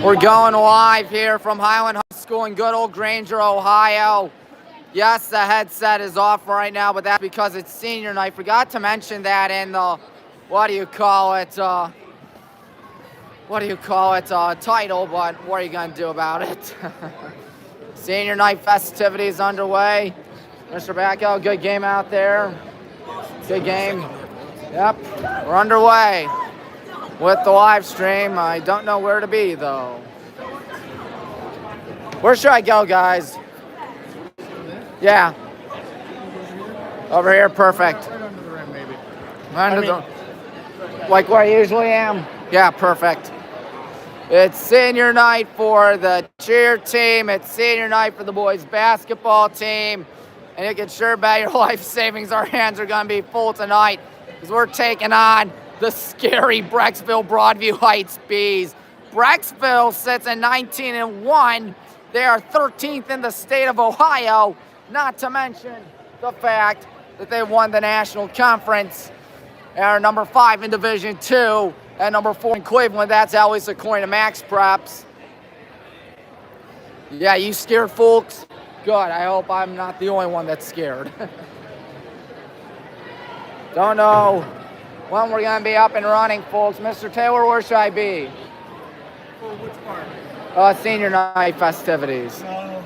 We're going live here from Highland High School in good old Granger, Ohio. Yes, the headset is off right now, but that's because it's senior night. Forgot to mention that in the, title, but what are you going to do about it? Senior night festivities underway. Mr. Backo, good game out there. Good game. Yep, we're underway with the live stream. I don't know where to be, though. Where should I go, guys? Yeah. Over here, perfect. Right under the rim, maybe. Like where I usually am? Yeah, perfect. It's senior night for the cheer team. It's senior night for the boys basketball team. And you can sure bet your life savings our hands are going to be full tonight because we're taking on the scary Brecksville-Broadview Heights Bees. Brecksville sits at 19-1. They are 13th in the state of Ohio, not to mention the fact that they won the national conference and are number 5 in Division II and number 4 in Cleveland. That's at least according to Max Preps. Yeah, you scared, folks? Good. I hope I'm not the only one that's scared. Don't know when we're going to be up and running, folks. Mr. Taylor, where should I be? For which part? Senior night festivities. No,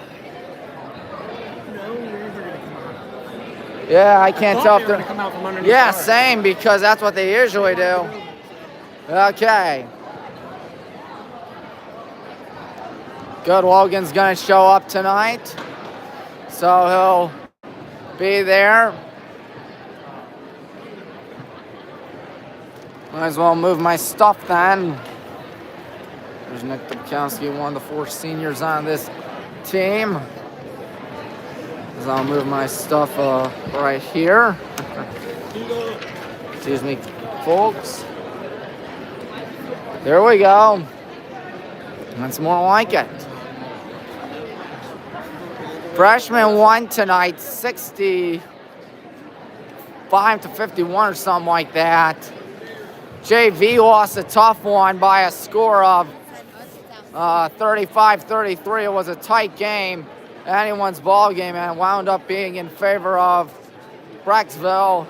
you're either going to come out. Yeah, I can't tell if they're they're... going to come out from underneath. Yeah, the bar. same, because that's what they usually do. Okay. Good, Logan's going to show up tonight. So he'll be there. Might as well move my stuff then. There's Nick Dubkowski, one of the 4 seniors on this team. As I'll move my stuff right here. Excuse me, folks. There we go. That's more like it. Freshman won tonight, 65-51 or something like that. JV lost a tough one by a score of 35-33. It was a tight game, anyone's ball game, and it wound up being in favor of Brecksville.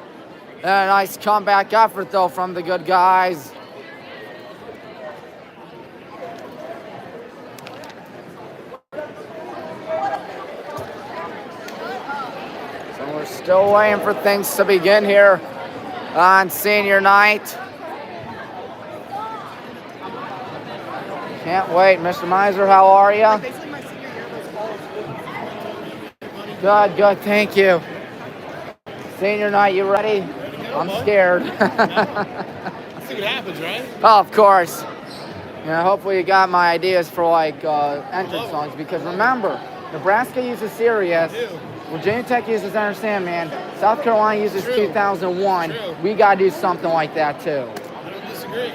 And a nice comeback effort, though, from the good guys. So we're still waiting for things to begin here on senior night. Can't wait. Mr. Miser, how are you? Good, good. Thank you. Senior night, you ready? I'm scared. Let's see what happens, right? Oh, of course. Yeah, hopefully you got my ideas for entrance songs, because remember, Nebraska uses Sirius, Virginia Tech uses Understand Man, South Carolina uses 2001. We gotta do something like that too. I don't disagree.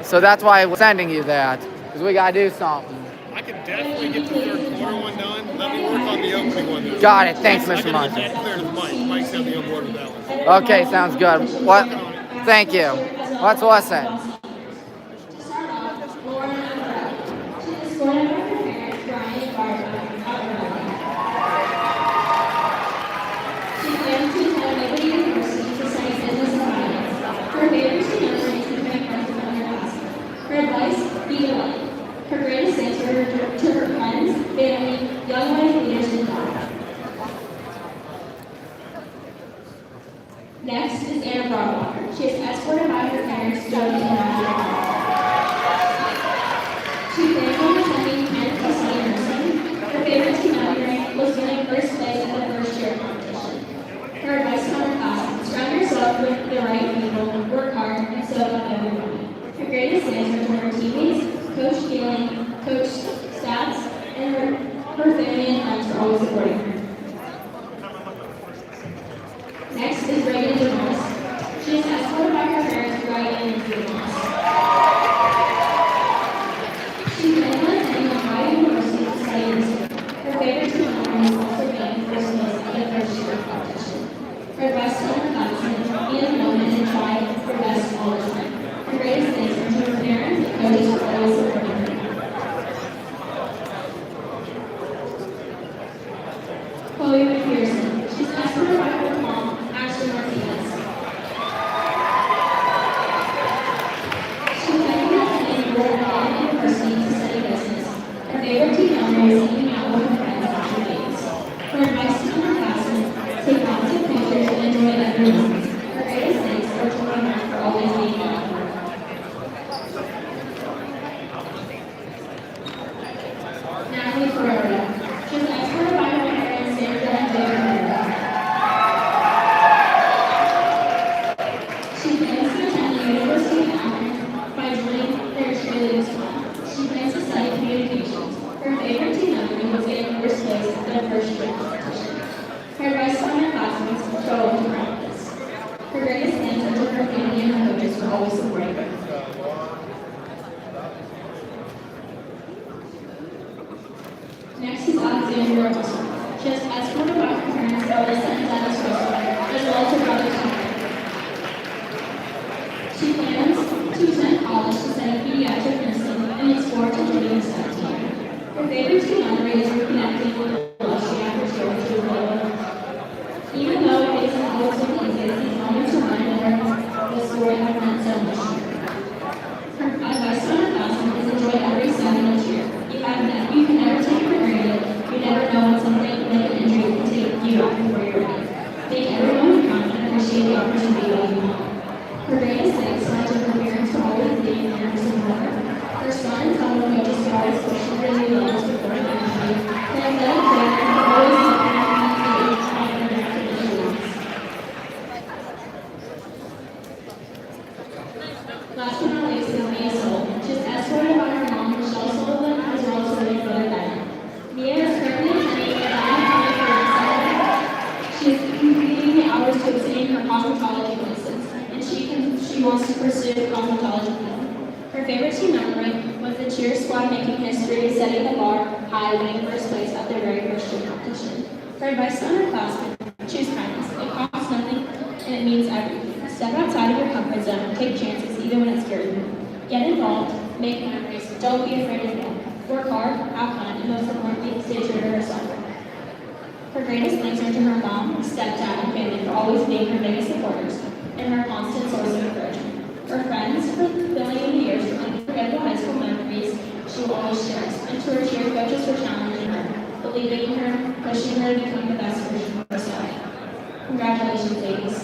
So that's why I'm sending you that, because we gotta do something. I can definitely get the third quarter one done. Let me work on the opening one. Though. Got it. Thanks, Mr. I Munson. can get that clear to the mic. Mike's on the on board with that one. Okay, sounds good. What? Thank you. Let's listen. Her advice, be the light. Her greatest answer to her friends, family, young life leaders, and God. Next is Anna Broadwater. She is escorted by her parents to the international. She planned on attending Penn Custody Nursing. Her favorite team memory was winning first place at the first year competition. Her advice to her class, surround yourself with the right people, work hard, and soak up every moment. Her greatest answer to her teammates, Coach Keeling, Coach Stats, and her family and friends for always supporting her. Next is Reagan DeMoss. She is escorted by her parents, Ryan and DeMoss. She planned on attending Ohio University to study nursing. Her favorite team memory is also being first place at the first year competition. Her advice to her classmates, be in the moment and try your best all the time. Her greatest answer to her parents and coaches for always supporting her. always supporting her. Next is Alexandra Robinson. She has escorted by her parents, Alyssa and Dennis Russell, as well as her brother Tom. She plans to attend college to study pediatric nursing and looks forward to joining the STEM team. Her favorite team memory is reconnecting with her love she had for children she was little. Even though it isn't always so easy, these moments reminded her the story had meant so much to her. Her advice to her classroom is enjoy every second of cheer. You can never take for granted. You never know when something like an injury can take you out before you're ready. Make every moment count and appreciate the opportunity that you have. Her greatest thanks are to her parents for always being there to support her. Her son and fellow coaches who always push her really well to support her family. And her fellow trainer who always helped her communicate each other and her issues. Last but not least is Mia Soul. She's escorted by her mom, Michelle Sullivan, as well as her late brother, Ben. Mia is currently attending the Highland Career Center. She is completing the hours to obtain her cosmetology license, and she wants to pursue cosmetology field. Her favorite team memory was the cheer squad making history, setting the bar high, winning first place at their very first cheer competition. Her advice to her classmates: choose kindness. It costs nothing, and it means everything. Step outside of your comfort zone, take chances, even when it scares you. Get involved, make memories, don't be afraid to fail. Work hard, have fun, and most importantly, stay true to herself. Her greatest thanks are to her mom, stepdad, and family for always being her biggest supporters and her constant source of encouragement. Her friends for filling in the years for unforgettable high school memories she will always cherish, and to her cheer coaches for challenging her, believing in her, pushing her to become the best version of herself. Congratulations, ladies.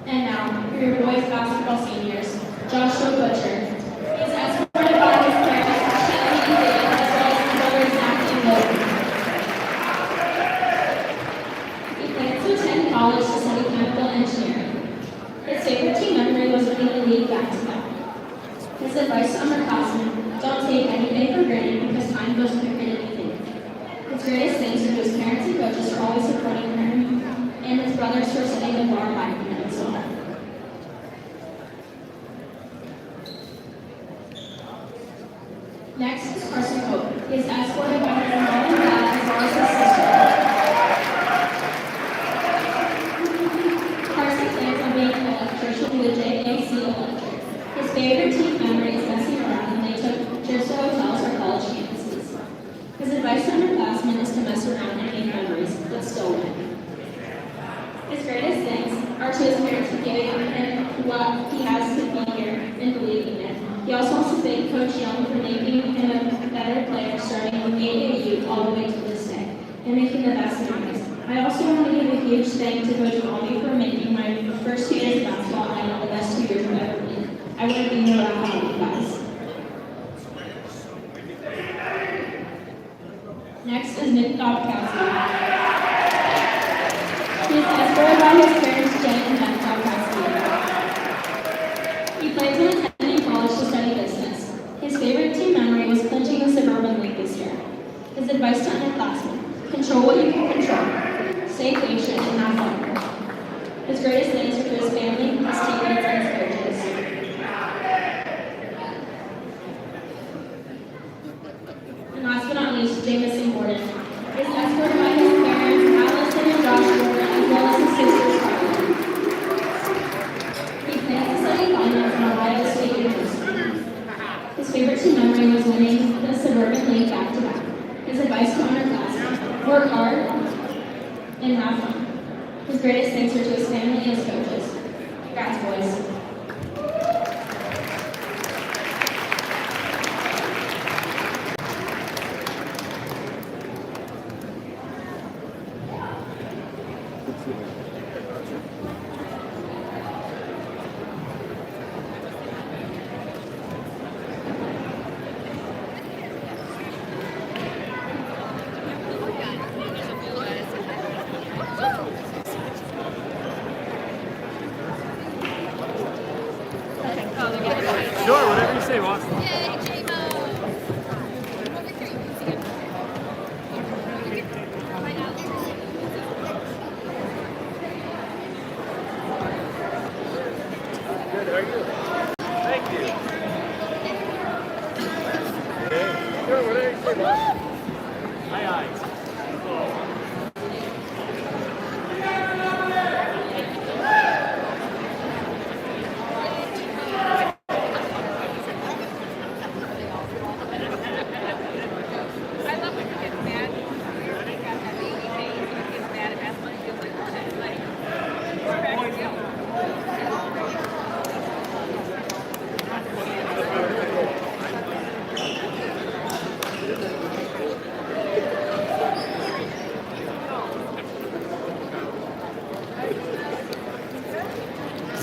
And now, for your boys basketball seniors, Joshua Butcher. He is escorted by his parents, Shelly and Dave, as well as his brothers Zach and Logan. He plans to attend college to study chemical engineering. His favorite team memory was winning the league back-to-back. His advice to underclassmen: don't take any day for granted because time goes quicker than you think. His greatest thanks are to his parents and coaches for always supporting him, and his brothers for setting the bar high for him as well. Next is Carson Hope. He is escorted by her mom and dad as well as his sister. Carson plans on being an electrician with JAC Electric. His favorite team memory is messing around when they took trips to hotels or college campuses. His advice to underclassmen is to mess around and make memories, but still win. His greatest thanks are to his parents for giving him what he has to be here and believing in it. He also wants to thank Coach Young for making him a better player starting with AAU all the way to this day and making the best memories. I also want to give a huge thank to Coach Bobby for making my first 2 years of basketball and the best 2 years I've ever been. I wouldn't be here without all you guys. Next is Nick Dobkowski. He is escorted by his parents, Jen and Ben Dobkowski. He plans on attending college to study business. His favorite team memory was clinching the Suburban League this year. His advice to underclassmen: control what you can control, stay patient, and have fun. His greatest thanks are to his family, his teammates, and his coaches. And last but not least, Jamison Gordon. He is escorted by his parents, Allison and Josh Gordon, as well as his sister, Scarlett. He plans to study finance at Ohio State University. His favorite team memory was winning the Suburban League back-to-back. His advice to underclassmen: work hard and have fun. His greatest thanks are to his family and his coaches. Congrats, boys. Sure, whatever you say, boss. Yay, J-Mo! Over here, you can see it.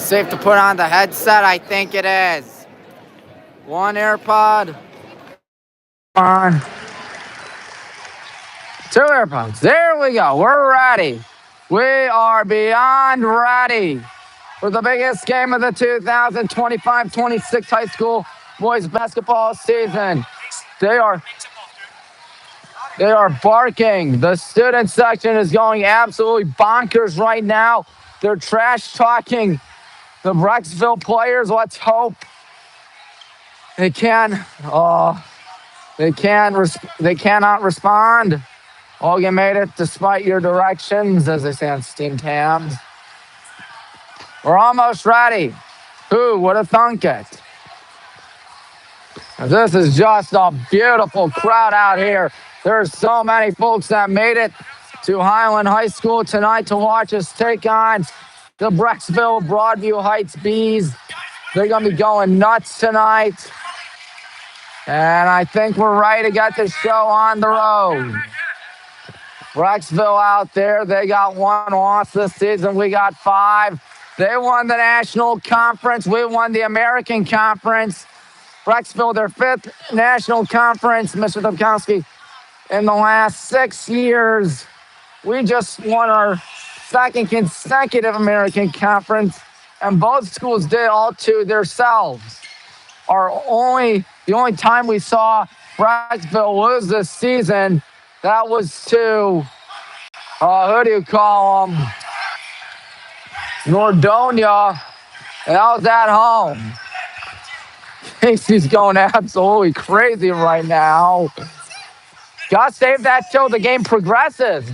Safe to put on the headset? I think it is. One AirPod. On. Two AirPods. There we go. We're ready. We are beyond ready for the biggest game of the 2025-26 high school boys basketball season. They are barking. The student section is going absolutely bonkers right now. They're trash talking the Brecksville players. Let's hope they can. They cannot respond. Logan made it despite your directions, as they say on Steam tabs. We're almost ready. Who would have thunk it? This is just a beautiful crowd out here. There's so many folks that made it to Highland High School tonight to watch us take on the Brecksville-Broadview Heights Bees. They're going to be going nuts tonight. And I think we're ready to get the show on the road. Brecksville out there, they got one loss this season. We got 5. They won the National Conference. We won the American Conference. Brecksville, their 5th National Conference, Mr. Dubkowski, in the last 6 years. We just won our 2nd consecutive American Conference, and both schools did all to themselves. The only time we saw Brecksville lose this season, that was to, who do you call them? Nordonia, and that was at home. Casey's going absolutely crazy right now. Gotta save that till the game progresses.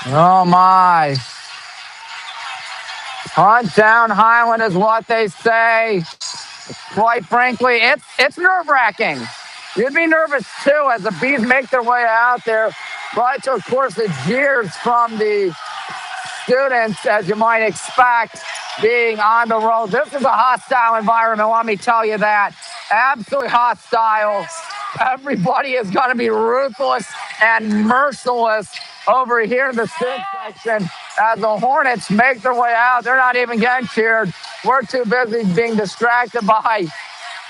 Oh my. Hunt down Highland is what they say. Quite frankly, it's nerve-wracking. You'd be nervous too as the Bees make their way out there. But of course, the jeers from the students, as you might expect, being on the road. This is a hostile environment, let me tell you that. Absolutely hostile. Everybody is going to be ruthless and merciless over here in the student section as the Hornets make their way out. They're not even getting cheered. We're too busy being distracted by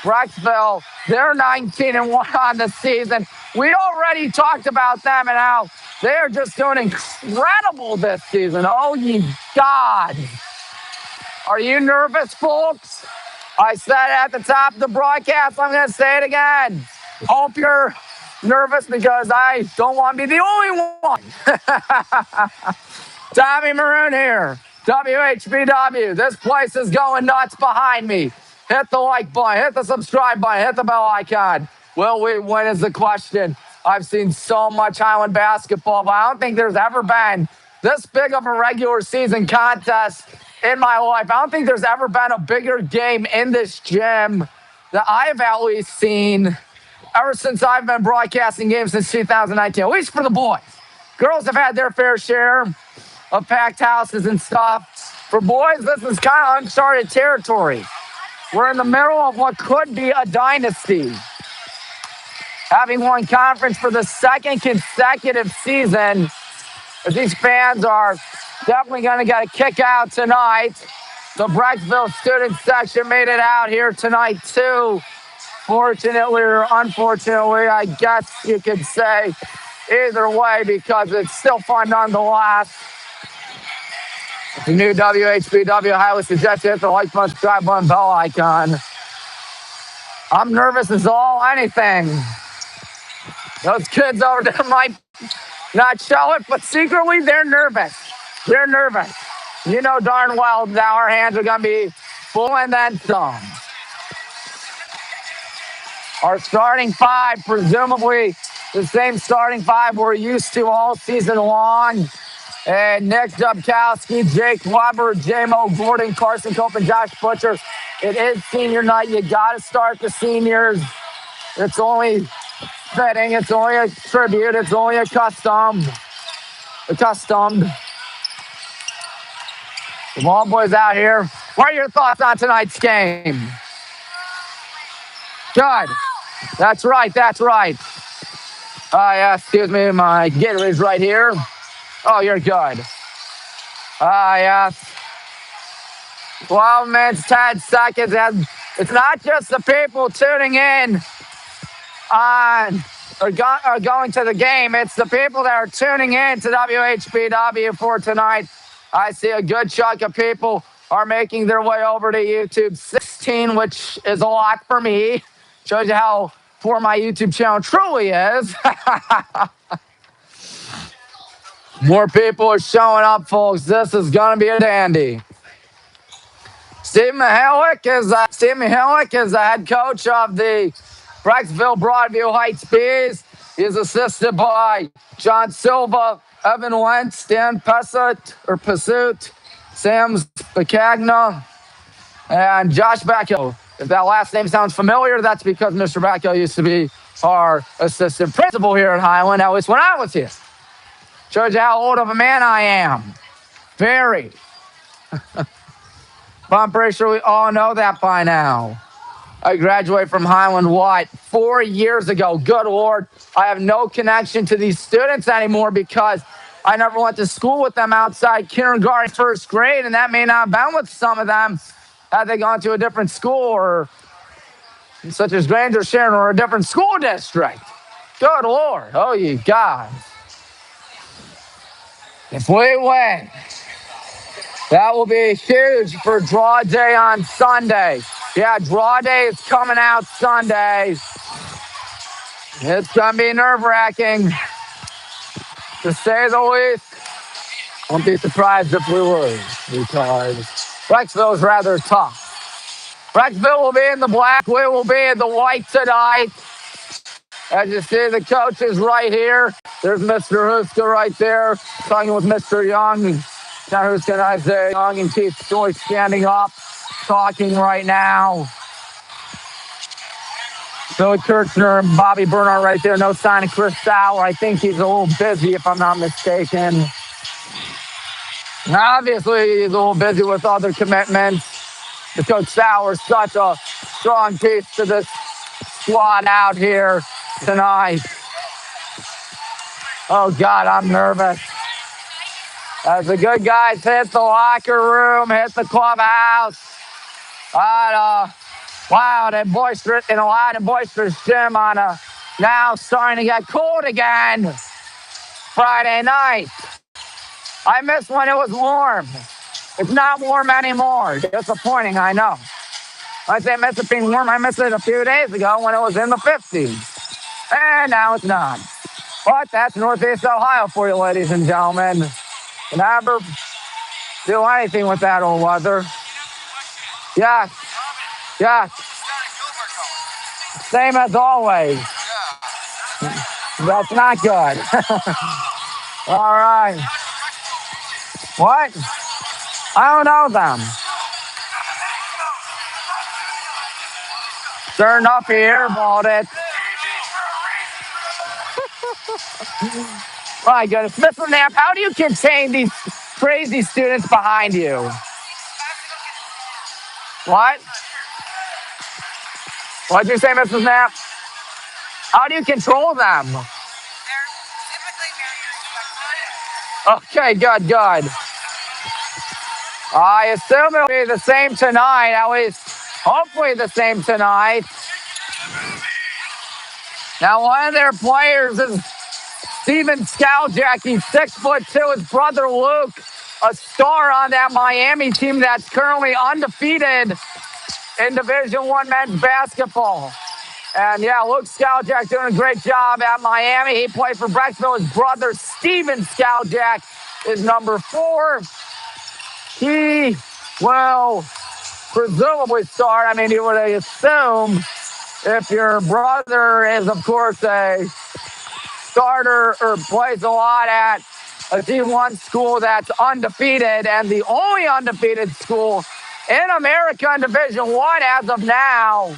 Brecksville. They're 19-1 on the season. We already talked about them and how they are just doing incredible this season. Oh, ye God. Are you nervous, folks? I said at the top of the broadcast, I'm going to say it again. Hope you're nervous because I don't want to be the only one. Tommy Maroon here. WHBW. This place is going nuts behind me. Hit the like button, hit the subscribe button, hit the bell icon. Will we win is the question. I've seen so much Highland basketball, but I don't think there's ever been this big of a regular season contest in my life. I don't think there's ever been a bigger game in this gym that I've at least seen ever since I've been broadcasting games since 2019, at least for the boys. Girls have had their fair share of packed houses and stuff. For boys, this is kind of uncharted territory. We're in the middle of what could be a dynasty. Having won conference for the 2nd consecutive season, these fans are definitely going to get a kick out tonight. The Brecksville student section made it out here tonight too. Fortunately or unfortunately, I guess you could say either way because it's still fun nonetheless. The new WHBW, highly suggest you hit the like button, subscribe button, bell icon. I'm nervous as all anything. Those kids over there might not show it, but secretly they're nervous. They're nervous. You know darn well that our hands are going to be full and then some. Our starting 5, presumably the same starting 5 we're used to all season long. And Nick Dubkowski, Jake Weber, J-Mo Gordon, Carson Cope, and Josh Butcher. It is senior night. You got to start the seniors. It's only fitting. It's only a tribute. It's only accustomed. The ball boys out here. What are your thoughts on tonight's game? Good. That's right. Yeah, excuse me, my Gatorade's right here. Oh, you're good. Yes. 12 minutes, 10 seconds. And it's not just the people tuning in on or going to the game. It's the people that are tuning in to WHBW for tonight. I see a good chunk of people are making their way over to YouTube. 16, which is a lot for me. Shows you how poor my YouTube channel truly is. More people are showing up, folks. This is going to be a dandy. Steve Mihalik is the head coach of the Brecksville-Broadview Heights Bees. He's assisted by John Silva, Evan Wentz, Dan Pesut, Sam Spicagna, and Josh Bacco. If that last name sounds familiar, that's because Mr. Bacco used to be our assistant principal here at Highland, at least when I was here. Shows you how old of a man I am. Very. But I'm pretty sure we all know that by now. I graduated from Highland, 4 years ago. Good Lord, I have no connection to these students anymore because I never went to school with them outside kindergarten, first grade, and that may not have been with some of them had they gone to a different school, or such as Granger Sharon, or a different school district. Good Lord, oh you guys. If we win, that will be huge for draw day on Sunday. Yeah, draw day is coming out Sunday. It's going to be nerve-wracking, to say the least. Won't be surprised if we lose, because Brecksville is rather tough. Brecksville will be in the black. We will be in the white tonight. As you see, the coach is right here. There's Mr. Huska right there, talking with Mr. Young. Now Huska and Isaiah Young and Keith Joyce standing up, talking right now. Billy Kirchner and Bobby Bernhardt right there. No sign of Chris Sauer. I think he's a little busy, if I'm not mistaken. Now, obviously, he's a little busy with other commitments. The Coach Sauer is such a strong piece to this squad out here tonight. Oh, God, I'm nervous. As the good guys hit the locker room, hit the clubhouse. Loud and boisterous, in a loud and boisterous gym on a now starting to get cold again. Friday night. I miss when it was warm. It's not warm anymore. Disappointing, I know. I say I miss it being warm. I missed it a few days ago when it was in the 50s. And now it's not. But that's Northeast Ohio for you, ladies and gentlemen. You never do anything with that old weather. Yeah. Yeah. Same as always. That's not good. All right. What? I don't know them. Sure enough, he airballed it. My goodness. Mr. Knapp, how do you contain these crazy students behind you? What? What'd you say, Mrs. Knapp? How do you control them? They're typically very respectful. Okay, good. I assume it'll be the same tonight, at least hopefully the same tonight. Now, one of their players is Steven Skaljak. He's 6'2". His brother Luke, a star on that Miami team that's currently undefeated in Division I men's basketball. And yeah, Luke Skaljak doing a great job at Miami. He played for Brecksville. His brother, Steven Skaljak, is number 4. He will presumably start. I mean, you would assume if your brother is, of course, a starter or plays a lot at a D1 school that's undefeated, and the only undefeated school in America in Division I as of now.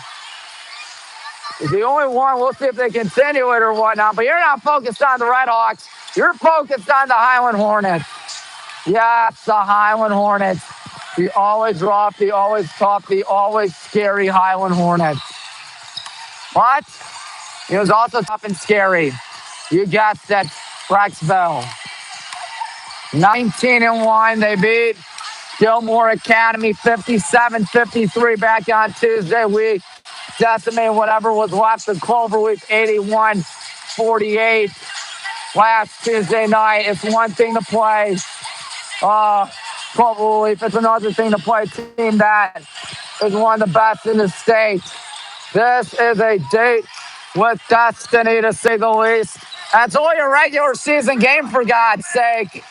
Is the only one. We'll see if they continue it or whatnot. But you're not focused on the Red Hawks. You're focused on the Highland Hornets. Yes, the Highland Hornets. The always rough, the always tough, the always scary Highland Hornets. But it was also tough and scary. You guessed it, Brecksville. 19-1. They beat Gilmore Academy 57-53 back on Tuesday. We decimated whatever was left of Clover Week 81-48 last Tuesday night. It's one thing to play Clover Week. It's another thing to play a team that is one of the best in the state. This is a date with destiny, to say the least. That's only a regular season game, for God's sake.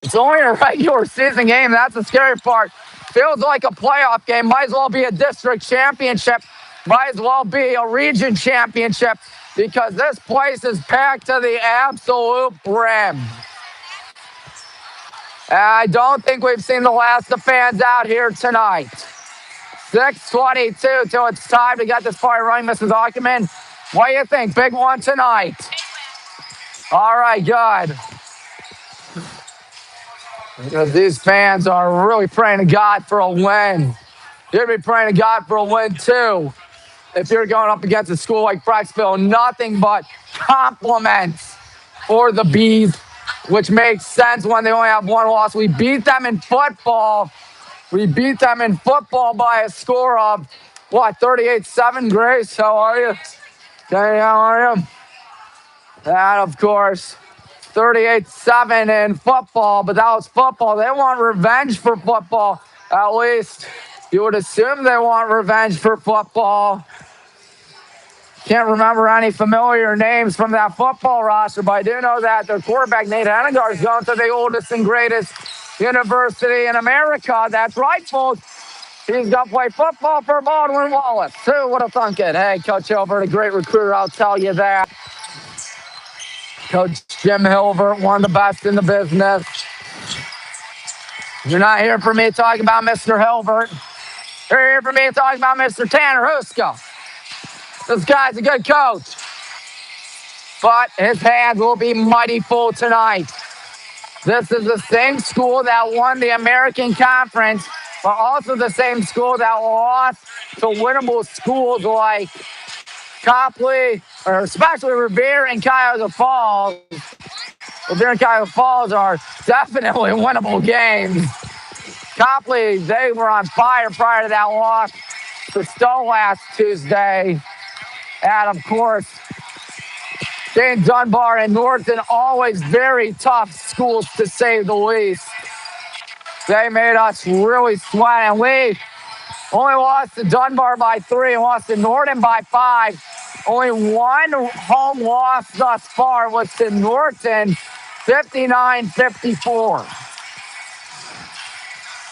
It's only a regular season game. That's the scary part. Feels like a playoff game. Might as well be a district championship. Might as well be a region championship, because this place is packed to the absolute brim. And I don't think we've seen the last of fans out here tonight. 6:22 till it's time to get this party running, Mrs. Ackerman. What do you think? Big one tonight. All right, good. Because these fans are really praying to God for a win. You'd be praying to God for a win too. If you're going up against a school like Brecksville, nothing but compliments for the Bees, which makes sense when they only have one loss. We beat them in football. We beat them in football by a score of, 38-7, Grace? How are you? Okay, how are you? And, of course, 38-7 in football, but that was football. They want revenge for football. At least you would assume they want revenge for football. Can't remember any familiar names from that football roster, but I do know that their quarterback, Nate Hennigar, is going to the oldest and greatest university in America. That's right, folks. He's going to play football for Baldwin Wallace. Who would have thunk it? Hey, Coach Hilbert, a great recruiter, I'll tell you that. Coach Jim Hilbert, one of the best in the business. You're not here for me talking about Mr. Hilbert. You're here for me talking about Mr. Tanner Huska. This guy's a good coach, but his hands will be mighty full tonight. This is the same school that won the American Conference, but also the same school that lost to winnable schools like Copley, or especially Revere and Cuyahoga Falls. Revere and Cuyahoga Falls are definitely winnable games. Copley, they were on fire prior to that loss to Stowe last Tuesday. And, of course, Dane Dunbar and Norton, always very tough schools, to say the least. They made us really sweat, and we only lost to Dunbar by 3 and lost to Norton by 5. Only one home loss thus far was to Norton, 59-54.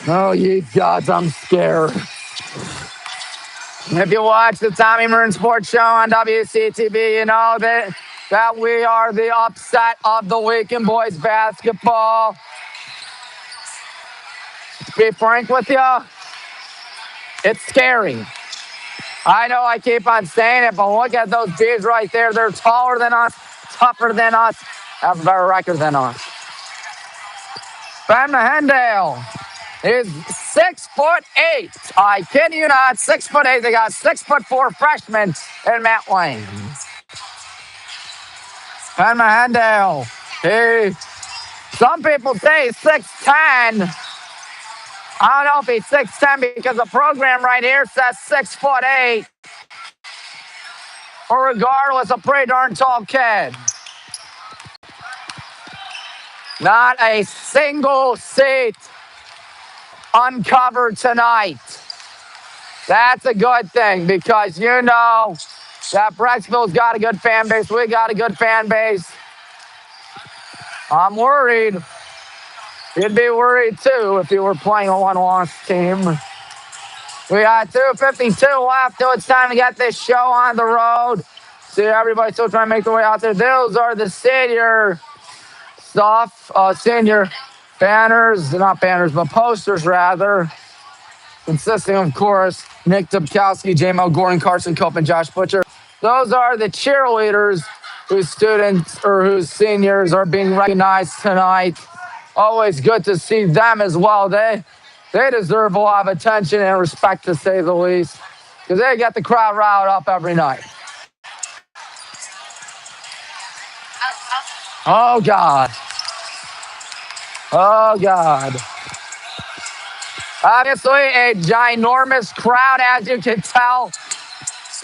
Oh, ye gods, I'm scared. If you watch the Tommy Maroon Sports Show on WCTV, you know that we are the upset of the week in boys basketball. To be frank with you, it's scary. I know I keep on saying it, but look at those Bees right there. They're taller than us, tougher than us, have a better record than us. Ben Mahendale is 6'8". I kid you not, 6'8". They got 6'4" freshman in Matt Lane. Ben Mahendale, some people say he's 6'10". I don't know if he's 6'10" because the program right here says 6'8". But regardless, a pretty darn tall kid. Not a single seat uncovered tonight. That's a good thing, because you know that Brecksville's got a good fan base. We got a good fan base. I'm worried. You'd be worried too if you were playing a one-loss team. We got 2:52 left till it's time to get this show on the road. See everybody still trying to make their way out there. Those are the senior stuff, senior banners, not banners, but posters rather, consisting of course Nick Dubkowski, J-Mo, Gordon, Carson, Cope, and Josh Butcher. Those are the cheerleaders whose students or whose seniors are being recognized tonight. Always good to see them as well. They deserve a lot of attention and respect, to say the least, because they get the crowd riled up every night. Oh, God. Oh, God. Obviously, a ginormous crowd, as you can tell.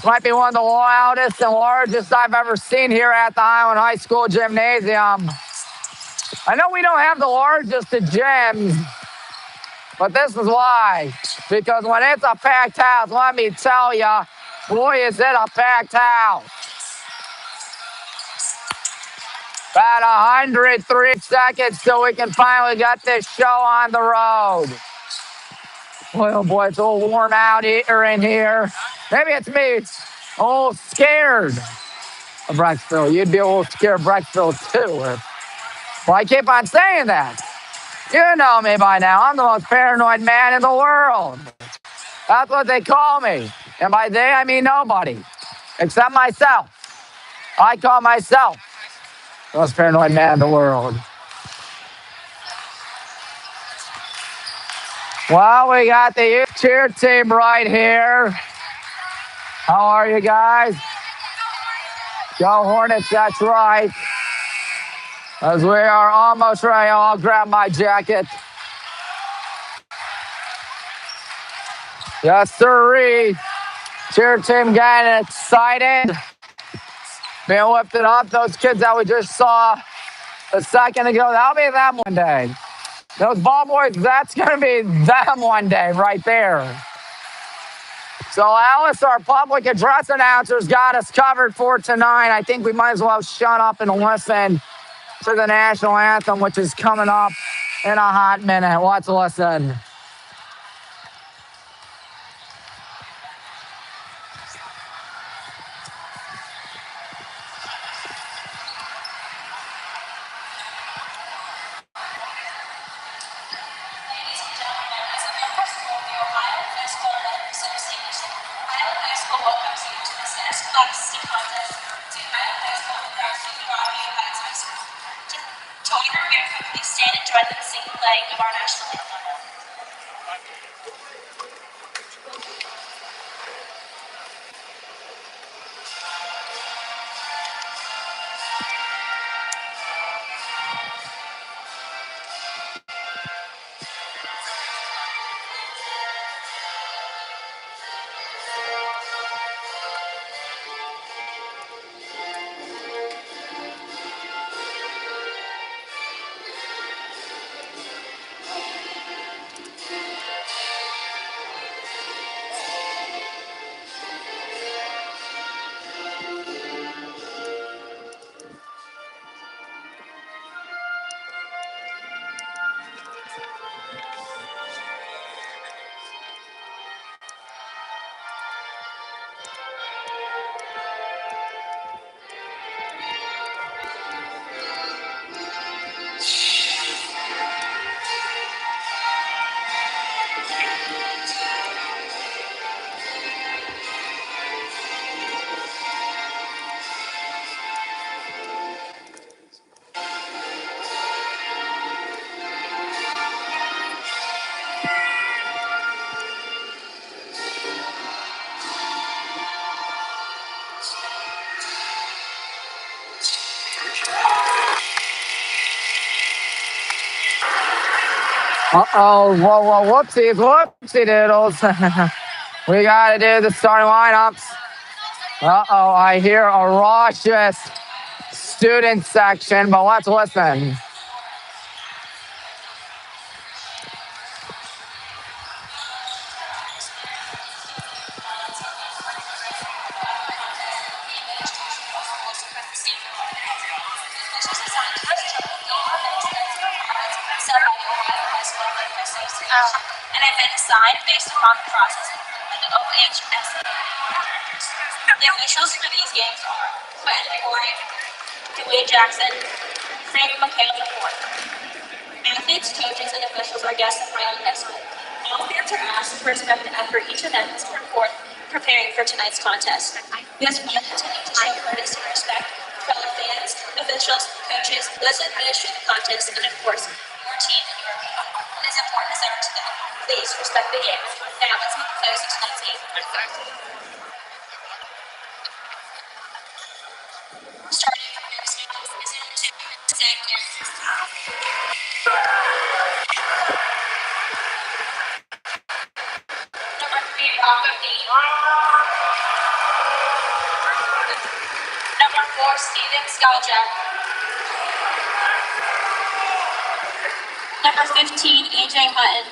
Might be one of the loudest and largest I've ever seen here at the Highland High School Gymnasium. I know we don't have the largest of gyms, but this is why. Because when it's a packed house, let me tell you, boy, is it a packed house. About 103 seconds till we can finally get this show on the road. Boy, oh boy, it's a little warm out here in here. Maybe it's me. A little scared of Brecksville. You'd be a little scared of Brecksville too. Well, I keep on saying that. You know me by now. I'm the most paranoid man in the world. That's what they call me. And by they, I mean nobody, except myself. I call myself the most paranoid man in the world. Well, we got the youth cheer team right here. How are you guys? Go Hornets, that's right. As we are almost ready, I'll grab my jacket. Yes, sirree. Cheer team getting excited. Being lifted up. Those kids that we just saw a second ago, that'll be them one day. Those ball boys, that's going to be them one day right there. So Alice, our public address announcer's got us covered for tonight. I think we might as well shut up and listen to the national anthem, which is coming up in a hot minute. Let's listen. Please stand and join the singing leg of our national anthem. Uh-oh, whoa, whoopsies, whoopsie doodles. We got to do the starting lineups. Uh-oh, I hear a raucous student section, but let's listen. And I've been assigned based upon the process of the OHS. The officials for these games are Quentin Corey, Dwayne Jackson, Frank McHale IV. Athletes, coaches, and officials are guests of Highland High School. All fans are asked to respect the effort each of them has put forth preparing for tonight's contest. We must continue to show courtesy and respect for fellow fans, officials, coaches, those that administer the contest, and of course, your team and your people. It is important as ever to them. Please respect the game. Now let's make the close to tonight's game. Starting from your snap is in 2 minutes. Number 3, Rocco D. Number 4, Steven Skaljak. Number 15, AJ Hutton.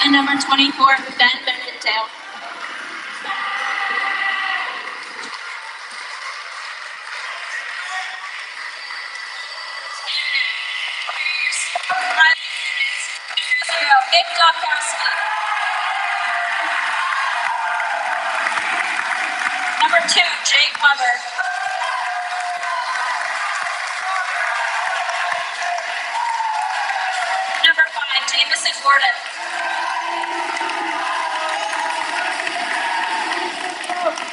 And number 24, Ben Bennendale. Nick Domkowski. Number 2, Jake Weber. Number 5, Jamison Gordon.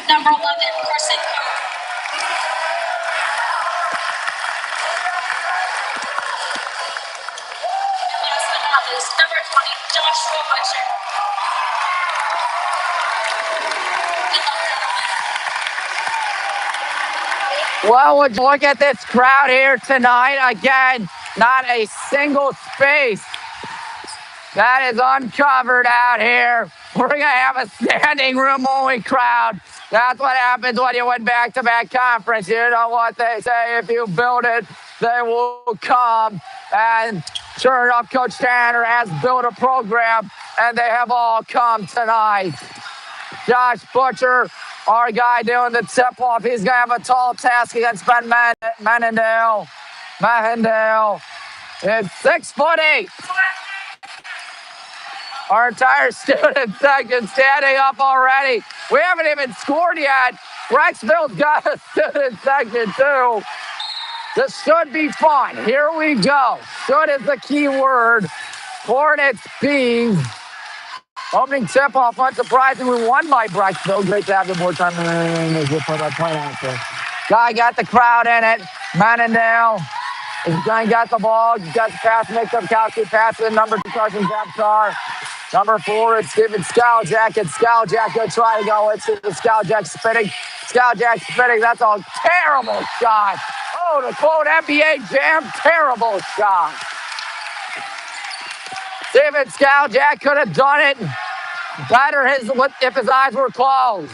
Number 11, Carson Cook. And last but not least, number 20, Joshua Butcher. Well, would you look at this crowd here tonight? Again, not a single space that is uncovered out here. We're going to have a standing room only crowd. That's what happens when you win back-to-back conference. You know what they say, if you build it, they will come. And sure enough, Coach Tanner has built a program, and they have all come tonight. Josh Butcher, our guy doing the tip-off, he's going to have a tall task against Ben Menendale. Menendale is 6'8". Our entire student section standing up already. We haven't even scored yet. Brecksville's got a student section too. This should be fun. Here we go. Should is the key word. Hornets bees. Opening tip-off, unsurprisingly, won by Brecksville. Great to have the more time as we put our point out there. Guy got the crowd in it. Menendale is going to get the ball. Got the pass, makes up Kowski. Passes it. Number 2, Carson Zapkar. Number 4 is Steven Skaljak. And Skaljak going to try to go. It's the Skaljak spinning. Skaljak spinning. That's a terrible shot. Oh, to quote NBA Jam, terrible shot. Steven Skaljak could have done it better if his eyes were closed.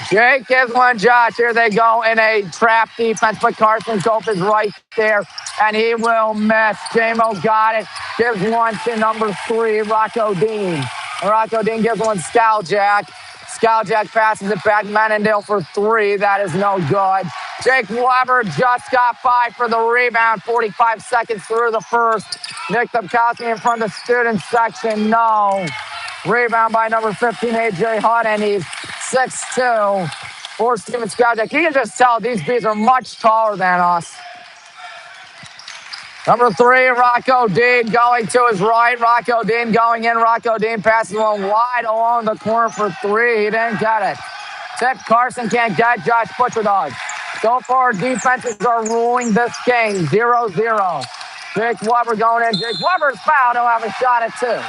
Jake gives one Josh. Here they go in a trap defense, but Carson Cope is right there, and he will miss. J-Mo got it. Gives one to number 3, Rocco Dean. Rocco Dean gives one Skaljak. Skaljak passes it back. Menendale for 3. That is no good. Jake Weber just got 5 for the rebound. 45 seconds through the first. Nick Domkowski in front of the student section. No. Rebound by number 15, AJ Hutton. He's 6'2". For Steven Skaljak. You can just tell these bees are much taller than us. Number 3, Rocco Dean going to his right. Rocco Dean going in. Rocco Dean passes one wide along the corner for 3. He didn't get it. Tip Carson can't get. Josh Butcher does. So far, defenses are ruling this game. 0-0. Jake Weber going in. Jake Weber's fouled. He'll have a shot at 2.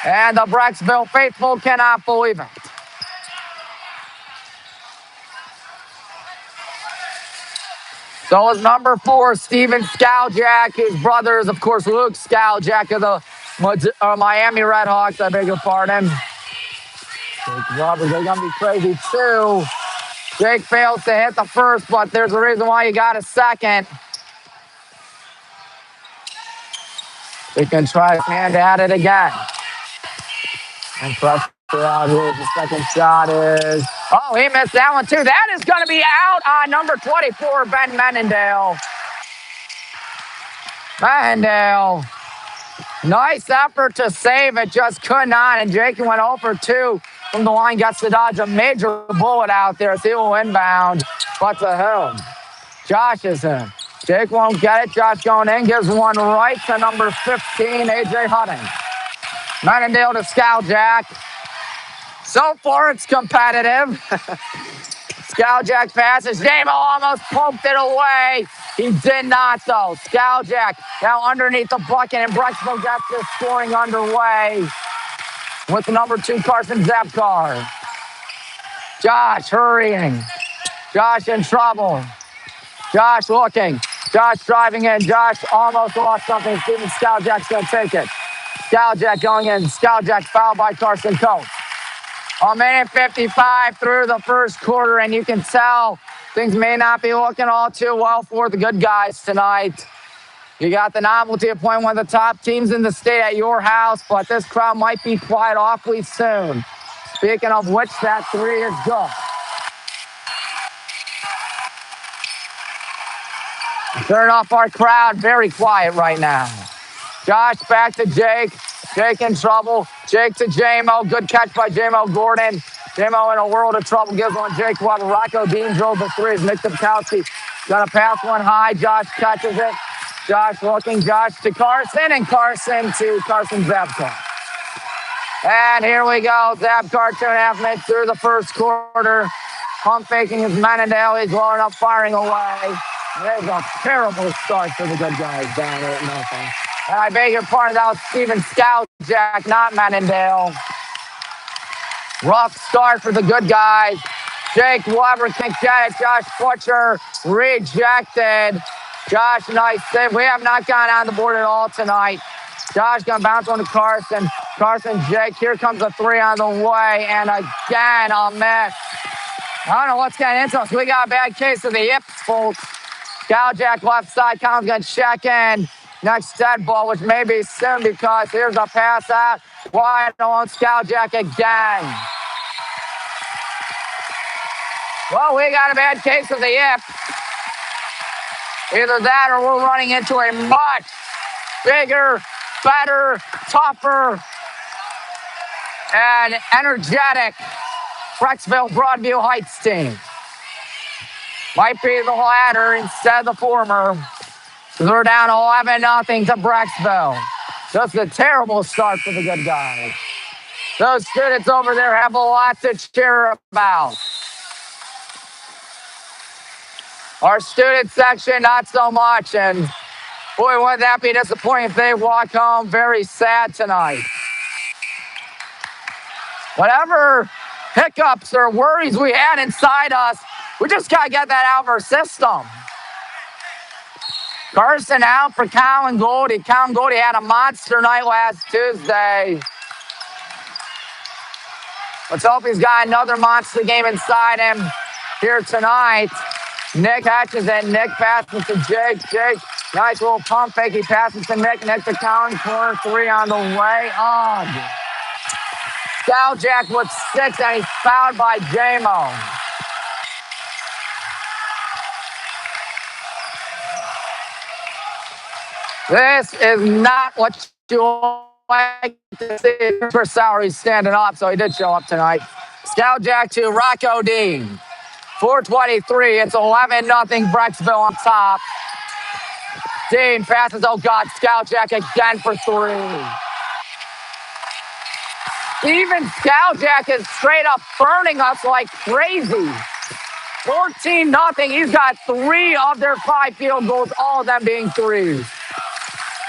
And the Brecksville faithful cannot believe it. So is number 4, Steven Skaljak. His brother is, of course, Luke Skaljak of the Miami Redhawks. I beg your pardon. Jake Weber, they're going to be crazy, too. Jake fails to hit the first, but there's a reason why you got a second. We can try his hand at it again. And pressure out here. The second shot is... Oh, he missed that one, too. That is going to be out on number 24, Ben Menendale. Menendale. Nice effort to save it. Just could not. And Jake went 0 for 2 from the line. Gets to dodge a major bullet out there. So he will inbound. But to him. Josh is in. Jake won't get it. Josh going in. Gives one right to number 15, AJ Hutton. Menendale to Skaljak. So far, it's competitive. Skaljak passes. J-Mo almost poked it away. He did not, though. Skaljak now underneath the bucket, and Brecksville gets this scoring underway with number 2, Carson Zapkar. Josh hurrying. Josh in trouble. Josh looking. Josh driving in. Josh almost lost something. Steven Skowjak's going to take it. Skowjak going in. Skowjak fouled by Carson Coates. A minute 55 through the first quarter, and you can tell things may not be looking all too well for the good guys tonight. You got the novelty of playing one of the top teams in the state at your house, but this crowd might be quiet awfully soon. Speaking of which, that three is good. Turn off our crowd, very quiet right now. Josh back to Jake. Jake in trouble. Jake to J-Mo. Good catch by J-Mo Gordon. J-Mo in a world of trouble. Gives one Jake Weber. Rocco Dean drove the threes. Nick Topkowski gonna pass one high. Josh catches it. Josh looking. Josh to Carson. And Carson to Carson Zabkar. And here we go. Zabkar 2.5 minutes through the first quarter. Pump faking his Menendale. He's loading up, firing away. There's a terrible start for the good guys down there at nothing. And I beg your pardon, that was Steven Skowjak, not Menendale. Rough start for the good guys. Jake Weber can't get it. Josh Butcher rejected. Josh, nice save. We have not gone on the board at all tonight. Josh gonna bounce on to Carson. Carson, Jake. Here comes a three on the way. And again, a miss. I don't know what's getting into us. We got a bad case of the yips, folks. Skowjak left side. Collins gonna check in. Next dead ball, which may be soon because here's a pass out. Wide on Skowjak again. Well, we got a bad case of the hip. Either that or we're running into a much bigger, better, tougher, and energetic Brecksville-Broadview Heights team. Might be the latter instead of the former. They're down 11-0 to Brecksville. Just a terrible start for the good guys. Those students over there have a lot to cheer about. Our student section, not so much. And boy, wouldn't that be disappointing if they walk home very sad tonight. Whatever hiccups or worries we had inside us, we just got to get that out of our system. Carson out for Colin Goldie. Colin Goldie had a monster night last Tuesday. Let's hope he's got another monster game inside him here tonight. Nick catches it. Nick passes to Jake. Jake, nice little pump fake. He passes to Nick. Nick to Colin. Corner three on the way. Oh, Skowjak with 6, and he's fouled by J-Mo. This is not what you like to see. For salaries standing up, so he did show up tonight. Skowjak to Rocco Dean. 4:23. It's 11-0 Brecksville on top. Dean passes. Oh, God. Skowjak again for 3. Even Skowjak is straight up burning us like crazy. 14-0. He's got 3 of their 5 field goals, all of them being 3s.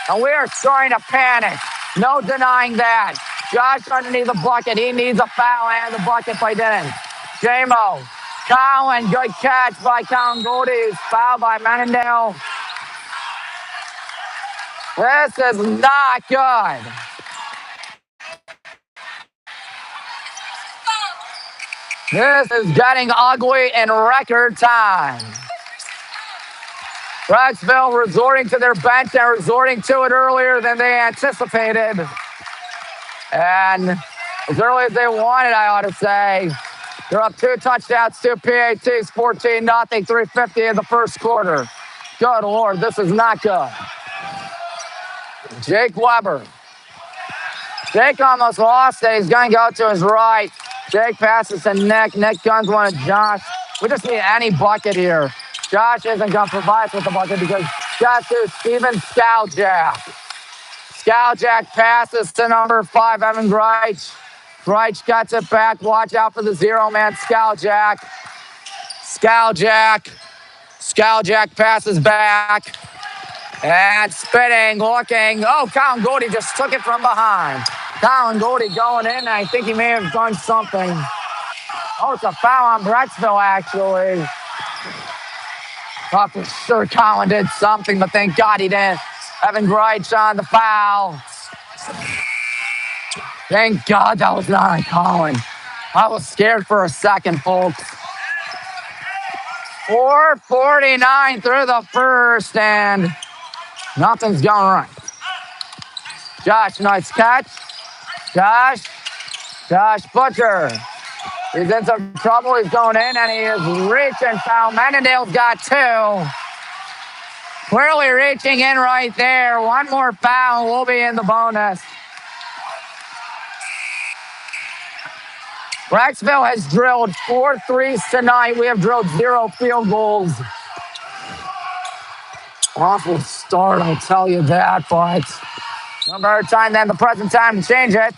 And we are starting to panic. No denying that. Josh underneath the bucket. He needs a foul and the bucket by didn't. J-Mo. Colin, good catch by Colin Goldie. He's fouled by Menendale. This is not good. This is getting ugly in record time. Brecksville resorting to their bench and resorting to it earlier than they anticipated. And as early as they wanted, I ought to say. They're up 2 touchdowns, 2 PATs, 14-0, 3:50 in the first quarter. Good Lord, this is not good. Jake Weber. Jake almost lost it. He's going to go to his right. Jake passes to Nick. Nick guns one to Josh. We just need any bucket here. Josh isn't going to provide with the bucket because Josh is Steven Skowjak. Skowjak passes to number 5, Evan Greich. Greich gets it back. Watch out for the 0-man Skowjak. Skowjak passes back. And spinning, looking. Oh, Colin Goldie just took it from behind. Colin Goldie going in. I think he may have done something. Oh, it's a foul on Brecksville, actually. Thought for sure Colin did something, but thank God he didn't. Evan Greitch on the foul. Thank God that was not on Colin. I was scared for a second, folks. 4:49 through the first, and nothing's going right. Josh, nice catch. Josh Butcher. He's in some trouble. He's going in, and he is reaching. Foul. Menendale's got two. Clearly reaching in right there. One more foul. We'll be in the bonus. Brecksville has drilled 4 threes tonight. We have drilled 0 field goals. Awful start, I'll tell you that, but no better time than the present time to change it.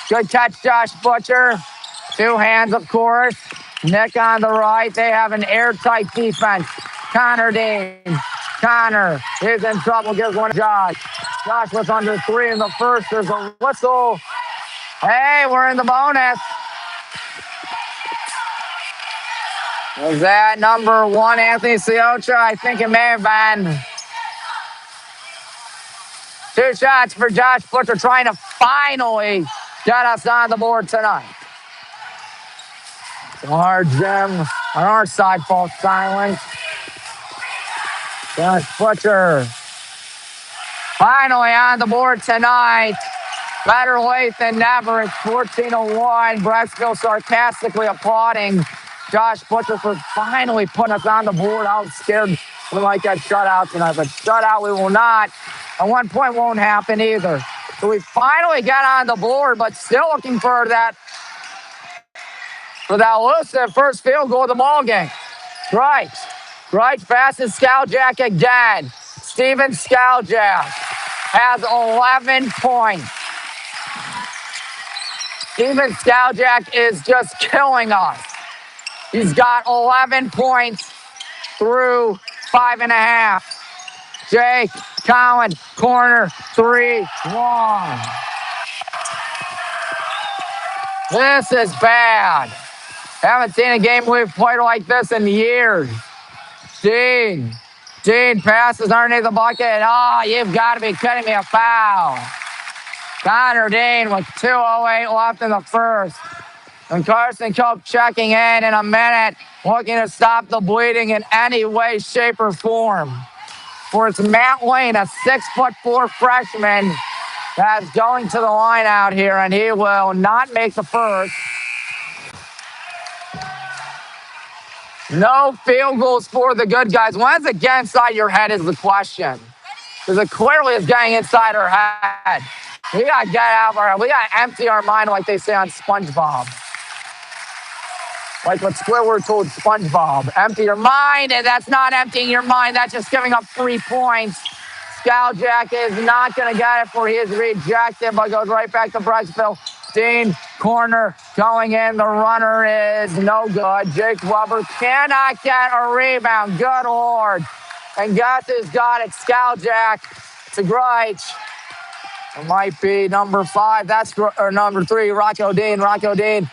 Good catch, Josh Butcher. 2 hands, of course. Nick on the right. They have an airtight defense. Connor Dean. Connor is in trouble. Gives one to Josh. Josh was under 3 in the first. There's a whistle. Hey, we're in the bonus. Was that number 1, Anthony Siocha? I think it may have been. 2 shots for Josh Butcher, trying to finally get us on the board tonight. Our Jim on our side falls silent. Josh Butcher finally on the board tonight. Better late than never. It's 14-1. Brecksville sarcastically applauding Josh Butcher for finally putting us on the board. I was scared we might get shut out tonight, but shut out we will not. At one point won't happen either. So we finally got on the board, but still looking for that elusive first field goal of the ball game. Greitch passes Skaljack again. Steven Skaljack has 11 points. Steven Skaljack is just killing us. He's got 11 points through 5.5. Jake Cowan, corner 3, long. This is bad. Haven't seen a game we've played like this in years. Dean passes underneath the bucket. Oh, you've got to be kidding me, a foul. Connor Dean with 2:08 left in the first. And Carson Cope checking in a minute, looking to stop the bleeding in any way, shape, or form. For it's Matt Lane, a 6'4" freshman, that's going to the line out here, and he will not make the first. No field goals for the good guys. When does it get inside your head is the question. Because it clearly is getting inside our head. We got to get out of our head. We got to empty our mind like they say on SpongeBob. Like what Squidward told SpongeBob. Empty your mind, and that's not emptying your mind. That's just giving up 3 points. Skaljack is not going to get it, for he is rejected, but goes right back to Brecksville. Dean, corner, going in. The runner is no good. Jake Weber cannot get a rebound. Good Lord. And guess who's got it? Skaljack to Greitch. It might be number 5. Or number 3, Rocco Dean. Rocco Dean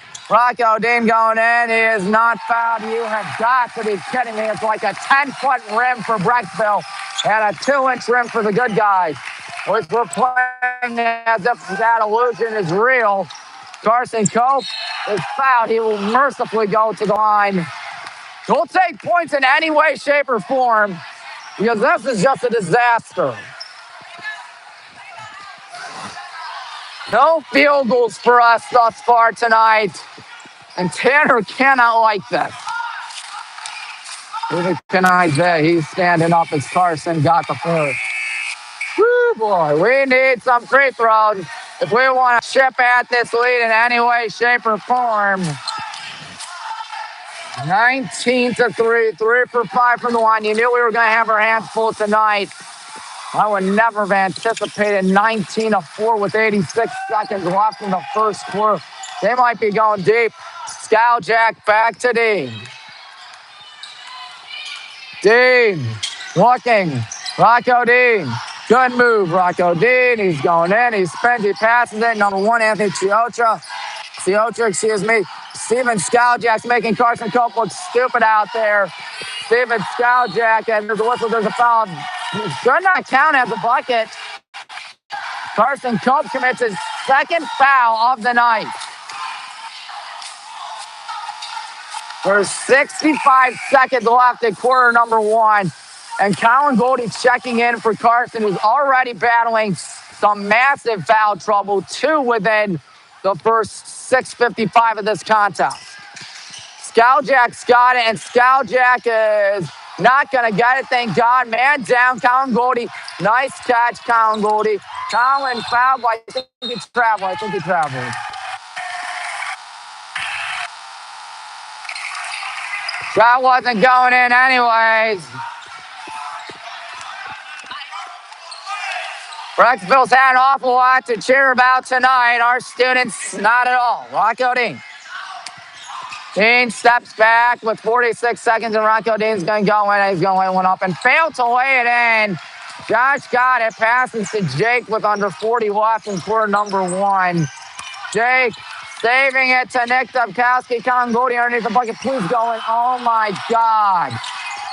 going in. He is not fouled. You have got to be kidding me. It's like a 10-foot rim for Brecksville and a 2-inch rim for the good guys. Which we're playing as if that illusion is real. Carson Cope is fouled. He will mercifully go to the line. He'll take points in any way, shape, or form, because this is just a disaster. No field goals for us thus far tonight. And Tanner cannot like this. Neither can Isaiah. He's standing up as Carson got the first. Woo, boy. We need some free throws if we want to chip at this lead in any way, shape, or form. 19-3. 3 for 5 from the line. You knew we were going to have our hands full tonight. I would never have anticipated 19-4 with 86 seconds left in the first quarter. They might be going deep. Skaljack back to Dean. Dean looking. Rocco Dean. Good move, Rocco Dean. He's going in. He spins. He passes it. Number 1, Anthony Siocha. Steven Skowjak's making Carson Cope look stupid out there. Steven Skowjak, and there's a whistle, there's a foul. Should not count as a bucket. Carson Cope commits his second foul of the night. There's 65 seconds left in quarter number one. And Colin Goldie checking in for Carson, who's already battling some massive foul trouble, 2 within the first 6:55 of this contest. Skowjak's got it, and Skowjak is not going to get it, thank God. Man down, Colin Goldie. Nice catch, Colin Goldie. Colin fouled, I think he traveled. Shot wasn't going in anyways. Brecksville's had an awful lot to cheer about tonight. Our students, not at all. Rocco Dean. Dean steps back with 46 seconds, and Rocco Dean's going to go in. He's going to lay one up and fail to lay it in. Josh got it. Passes to Jake with under 40 left in quarter number one. Jake saving it to Nick Dubkowski. Colin Goldie underneath the bucket. Please go in. Oh, my God.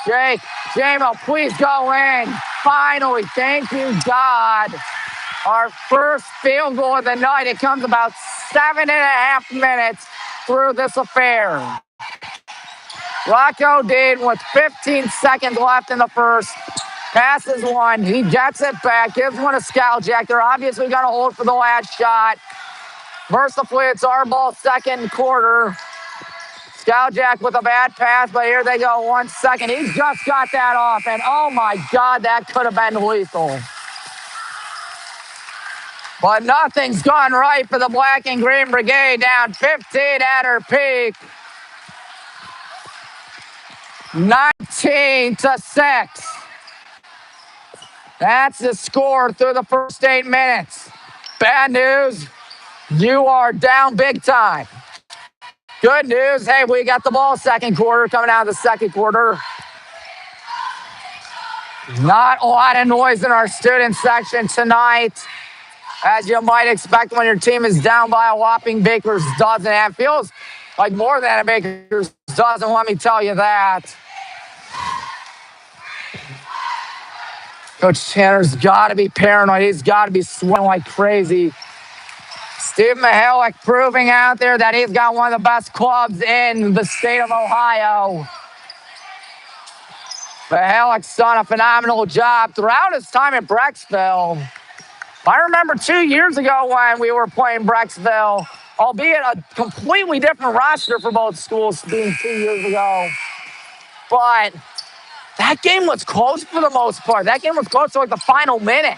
Jake, J-Mo, please go in. Finally, thank you, God. Our first field goal of the night. It comes about 7.5 minutes through this affair. Rocco Dean with 15 seconds left in the first. Passes one. He gets it back. Gives one to Skowjak. They're obviously going to hold for the last shot. Mercifully, it's our ball second quarter. Skowjak with a bad pass, but here they go. 1 second. He just got that off, and oh my God, that could have been lethal. But nothing's gone right for the Black and Green Brigade, down 15 at her peak. 19-6. That's the score through the first 8 minutes. Bad news, you are down big time. Good news, hey, we got the ball second quarter, coming out of the second quarter. Not a lot of noise in our student section tonight, as you might expect when your team is down by a whopping baker's dozen. And it feels like more than a baker's dozen, let me tell you that. Coach Tanner's got to be paranoid. He's got to be sweating like crazy. Steve Mihalik proving out there that he's got one of the best clubs in the state of Ohio. Mihalik's done a phenomenal job throughout his time at Brecksville. I remember 2 years ago when we were playing Brecksville, albeit a completely different roster for both schools being 2 years ago. But that game was close for the most part. That game was close to like the final minute.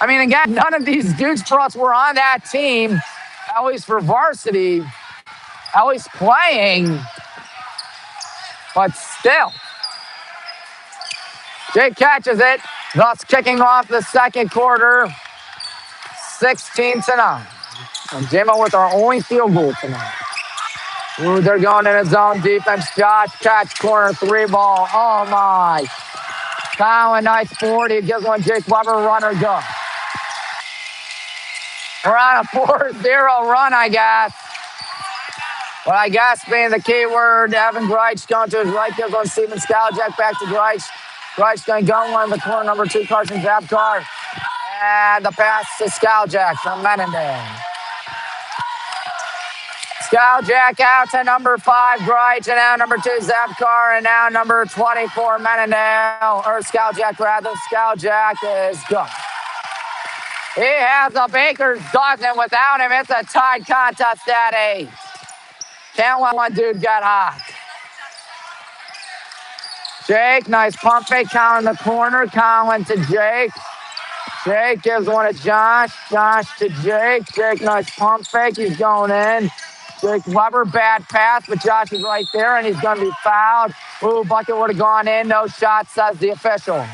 I mean, again, none of these dudes for us were on that team, at least for varsity, at least playing. But still, Jake catches it, thus kicking off the second quarter, 16-9. And J-Mo with our only field goal tonight. Ooh, they're going in a zone defense. Josh catch corner 3 ball. Oh my. Colin, nice 40. Gives one Jake Weber, runner go. We're on a 4-0 run, I guess. But I guess being the key word, Evan Greich going to his right, gives on Steven Skowjak, back to Greich. Greich going to go one in the corner, number 2, Carson Zabkar. And the pass to Skowjak from Menendez. Skowjak out to number 5, Greich, and now number 2, Zabkar, and now number 24, Menendez, or Skowjak rather. Skowjak is gone. He has a baker's dozen. Without him, it's a tied contest at 8. Can't let one dude get hot. Jake, nice pump fake, Colin in the corner. Colin to Jake. Jake gives one to Josh. Josh to Jake. Jake, nice pump fake. He's going in. Jake Weber, bad pass, but Josh is right there, and he's going to be fouled. Ooh, bucket would have gone in. No shot, says the official.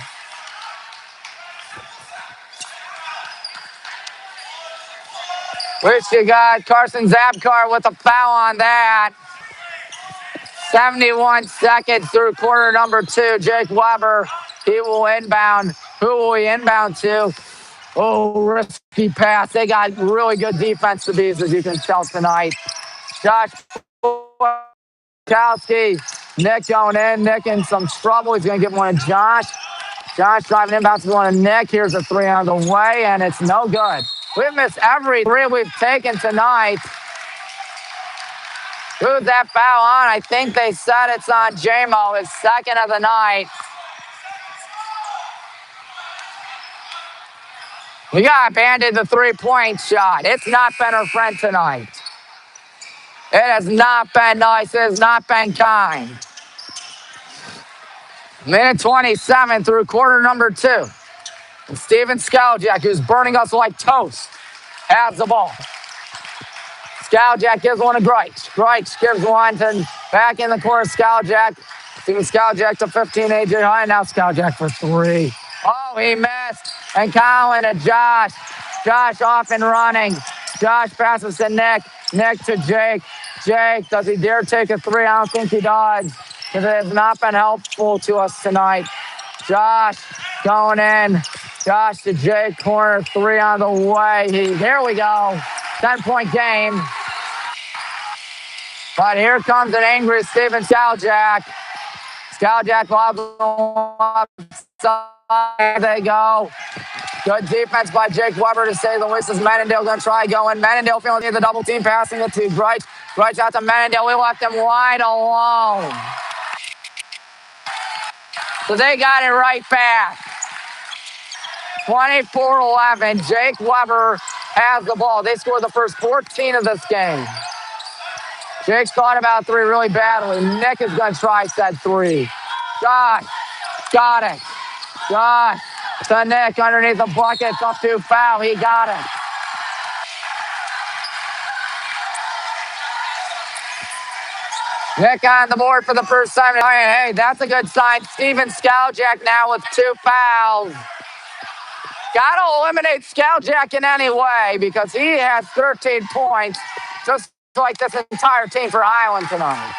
Which you got Carson Zabkar with a foul on that. 71 seconds through quarter number 2. Jake Weber, he will inbound. Who will he inbound to? Oh, risky pass. They got really good defense to bees, as you can tell tonight. Josh Kowski. Nick going in. Nick in some trouble. He's going to give one to Josh. Josh driving in, bounces one to Nick. Here's a three on the way, and it's no good. We've missed every three we've taken tonight. Who's that foul on? I think they said it's on J-Mo, his second of the night. We got banded the three-point shot. It's not been our friend tonight. It has not been nice. It has not been kind. Minute 27 through quarter number 2. And Steven Skaljak, who's burning us like toast, has the ball. Skaljak gives one to Greich. Greich gives one to back in the corner. Skaljak. Steven Skaljak to 15. AJ Highland. Now Skaljak for three. Oh, he missed. And Colin to Josh. Josh off and running. Josh passes to Nick. Nick to Jake. Jake, does he dare take a three? I don't think he does, because it has not been helpful to us tonight. Josh going in. Josh to Jake, corner three on the way. Here we go. 10-point game. But here comes an angry Steven Skaljak. Skaljak lobs upside. They go. Good defense by Jake Weber to say the least. Is Menendale going to try going? Menendale feeling the double team, passing it to Greich. Greich out to Menendale. We left him wide alone. So they got it right back. 24-11. Jake Weber has the ball. They scored the first 14 of this game. Jake's thought about three really badly. Nick is going to try set three. Josh got it. Josh to Nick underneath the bucket. Up to foul. He got it. Nick on the board for the first time. Hey, that's a good sign. Steven Skaljak now with 2 fouls. Got to eliminate Skaljak in any way, because he has 13 points, just like this entire team for Highland tonight.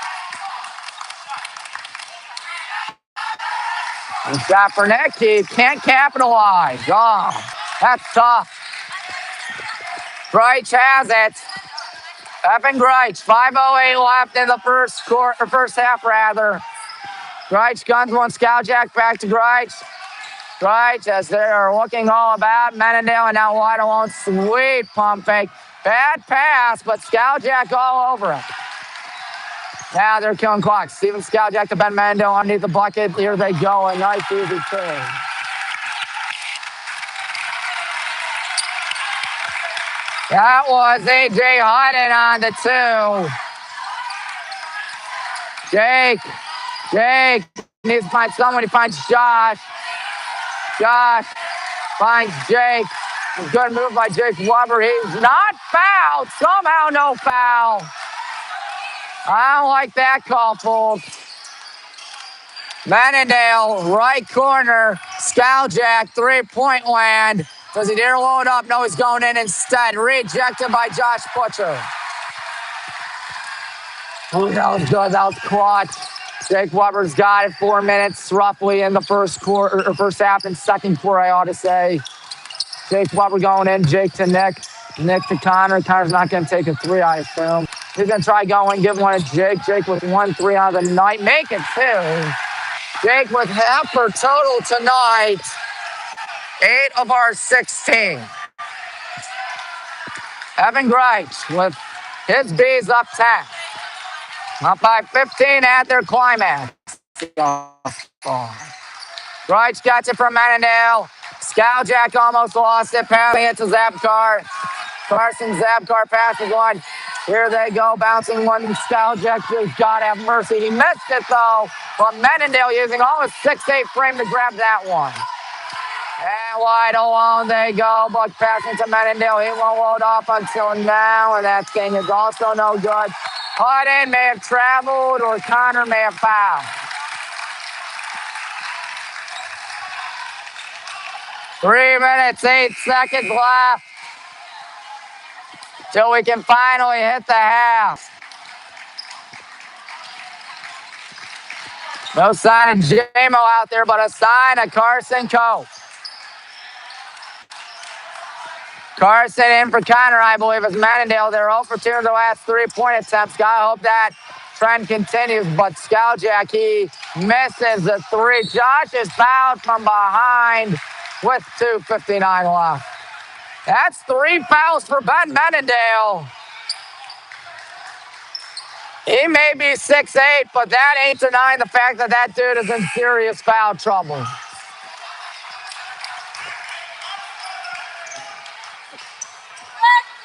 And shot for Nick. He can't capitalize. Oh, that's tough. Greich has it. Evan Greich, 5:08 left in the first half, rather. Greich guns one. Skaljak back to Greich. Greich, as they're looking all about Menendale, and now wide alone. Sweet pump fake. Bad pass, but Skaljak all over it. Now they're killing clocks. Steven Skaljak to Ben Menendale underneath the bucket. Here they go. A nice easy turn. That was AJ Highland on the 2. Jake needs to find someone. He finds Josh. Josh finds Jake. Good move by Jake Weber. He's not fouled. Somehow no foul. I don't like that call, folks. Menendale, right corner. Skaljak, three-point land. Does he dare load up? No, he's going in instead. Rejected by Josh Butcher. Oh, that was good. That was clutch. Jake Weber's got it. 4 minutes roughly in the first quarter, or first half and second quarter, I ought to say. Jake Weber going in. Jake to Nick. Nick to Connor. Connor's not going to take a three, I assume. He's going to try going. Give one to Jake. Jake with 1 3 on the night. Make it 2. Jake with half per total tonight. 8 of our 16. Evan Greich with his B's up 10. Up by 15 at their climax. Greich gets it from Menendale. Skaljak almost lost it. Passing it to Zabkar. Carson Zabkar passes one. Here they go, bouncing one. Skaljak, just God have mercy. He missed it, though. But Menendale using all his 6'8" frame to grab that one. And wide alone they go. Buck passing to Menendale. He won't load off until now, and that thing is also no good. Hudden may have traveled, or Connor may have fouled. 3 minutes, 8 seconds left till we can finally hit the half. No sign of J-Mo out there, but a sign of Carson Cope. Carson in for Connor, I believe, is Mannendale. They're 0 for 2 in the last 3-point attempts. Gotta hope that trend continues, but Skowjak, he misses the 3. Josh is fouled from behind with 2:59 left. That's 3 fouls for Ben Mannendale. He may be 6'8", but that ain't denying the fact that that dude is in serious foul trouble.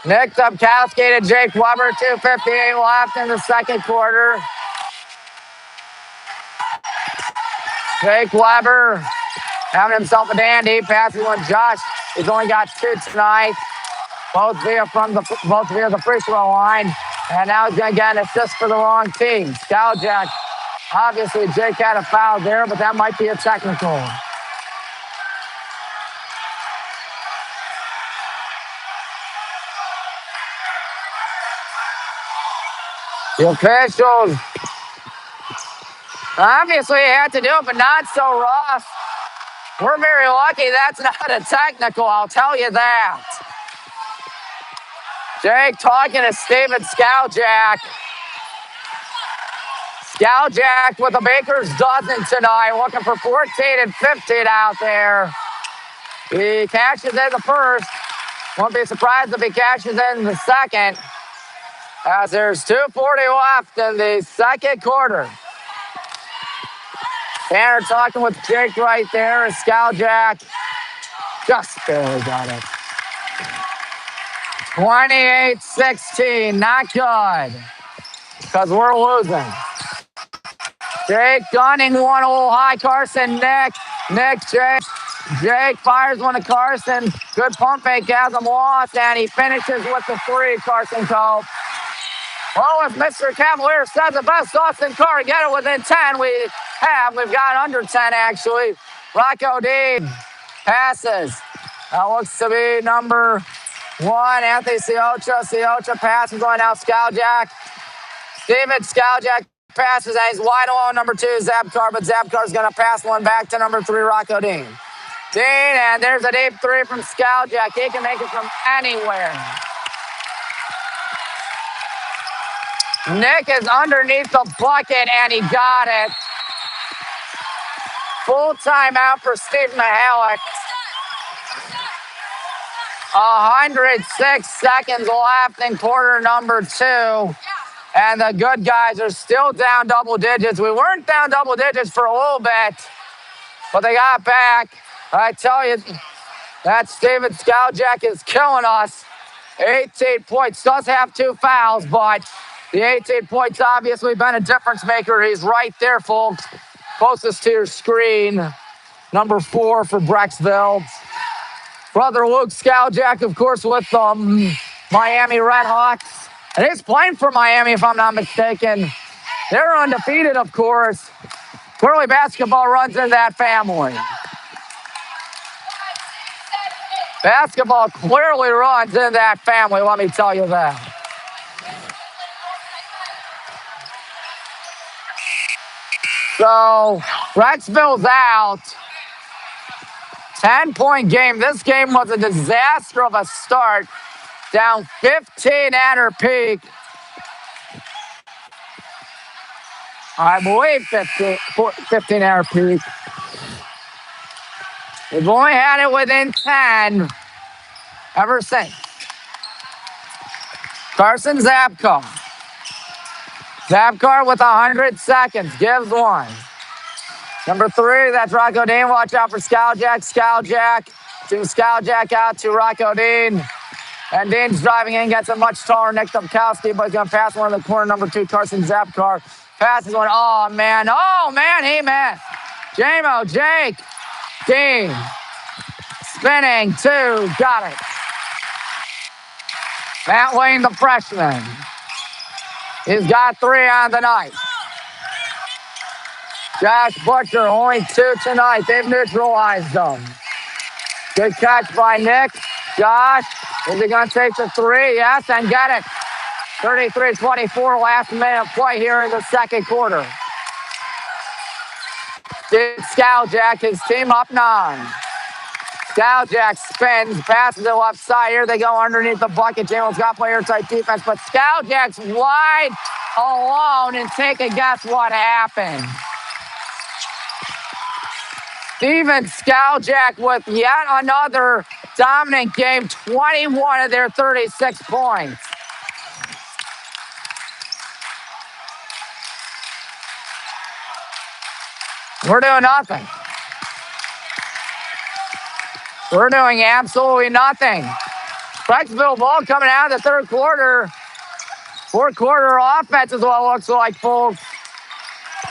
Nick Dubkowski to Jake Weber, 2:58 left in the second quarter. Jake Weber having himself a dandy, passing one. Josh, he's only got 2 tonight, both via the free throw line, and now he's gonna get an assist for the wrong team. Skowjak, obviously Jake had a foul there, but that might be a technical. The officials obviously had to do it, but not so rough. We're very lucky that's not a technical, I'll tell you that. Jake talking to Steven Skowjak. Skowjak with a baker's dozen tonight, looking for 14 and 15 out there. He cashes in the first. Won't be surprised if he cashes in the second, as there's 2:40 left in the second quarter. Tanner talking with Jake right there. Skowjak just barely got it. 28-16, not good, because we're losing. Jake gunning one a little high. Carson, Nick, Jake fires one to Carson. Good pump fake, has him lost, and he finishes with the 3. Carson Cope. Well, if Mr. Cavalier says the best, Austin Carr get it within 10. We've got under 10 actually. Rocco Dean passes. That looks to be number 1, Anthony Ciocha. Ciocha passes going out. Skowjak. Steven Skowjak passes, and he's wide alone. Number 2, Zabkar, but Zabkar's going to pass one back to number 3, Rocco Dean. And there's a deep 3 from Skowjak. He can make it from anywhere. Nick is underneath the bucket, and he got it. Full timeout for Steve Mihalik. 106 seconds left in quarter number 2. And the good guys are still down double digits. We weren't down double digits for a little bit, but they got back. I tell you, that Steven Skowjak is killing us. 18 points, does have 2 fouls, but the 18 points obviously been a difference maker. He's right there, folks. Closest to your screen. Number 4 for Brecksville. Brother Luke Skowjak, of course, with the Miami Redhawks. And he's playing for Miami, if I'm not mistaken. They're undefeated, of course. Clearly, basketball runs in that family. Basketball clearly runs in that family, let me tell you that. So, Brecksville's out. 10-point game. This game was a disaster of a start. Down 15 at her peak. I believe 15 at her peak. We've only had it within 10 ever since. Carson Zabkar. Zabkar with 100 seconds. Gives one. Number 3, that's Rocco Dean. Watch out for Skowjak. Skowjak out to Rocco Dean. And Dean's driving in, gets a much taller Nick Dubkowski, but he's going to pass one in the corner. Number 2, Carson Zabkar. Passes one. Oh, man, he missed. Jake. Dean. Spinning, 2. Got it. Matt Wayne, the freshman. He's got 3 on the night. Josh Butcher, only 2 tonight. They've neutralized them. Good catch by Nick. Josh, is he going to take the 3? Yes, and get it. 33-24, last minute play here in the second quarter. Skowjak, his team up 9. Skowjak spins, passes it left side. Here they go underneath the bucket. Jamel's got player tight defense, but Skowjak's wide alone, and take a guess what happened. Steven Skowjak with yet another dominant game, 21 of their 36 points. We're doing nothing. We're doing absolutely nothing. Brecksville ball coming out of the third quarter. Fourth quarter offense is what it looks like, folks.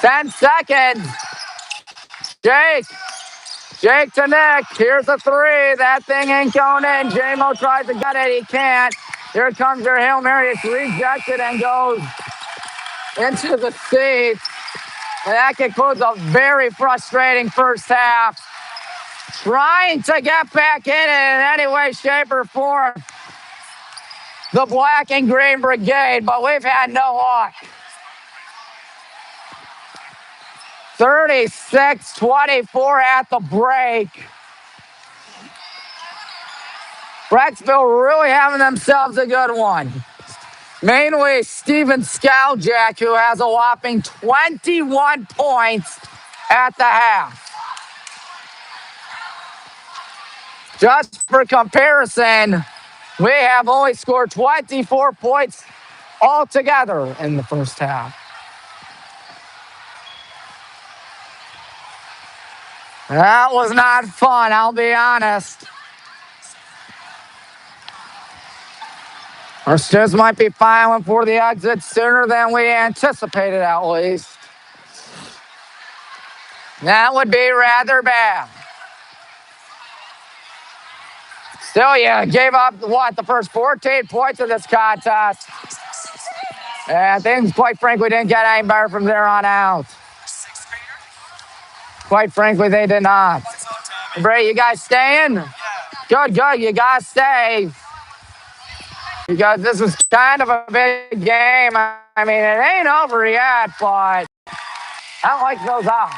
10 seconds. Jake to Nick. Here's a three. That thing ain't going in. J-Mo tries to get it. He can't. Here comes their Hail Mary. It's rejected and goes into the seats. And that concludes a very frustrating first half. Trying to get back in it in any way, shape, or form. The Black and Green Brigade, but we've had no luck. 36-24 at the break. Brecksville really having themselves a good one. Mainly Steven Skowjak, who has a whopping 21 points at the half. Just for comparison, we have only scored 24 points altogether in the first half. That was not fun, I'll be honest. Our students might be filing for the exit sooner than we anticipated, at least. That would be rather bad. Still, you gave up, the first 14 points of this contest. And things, quite frankly, didn't get any better from there on out. Quite frankly, they did not. Bray, you guys staying? Good. You guys stay. Because this is kind of a big game. I mean, it ain't over yet, but I like those odds.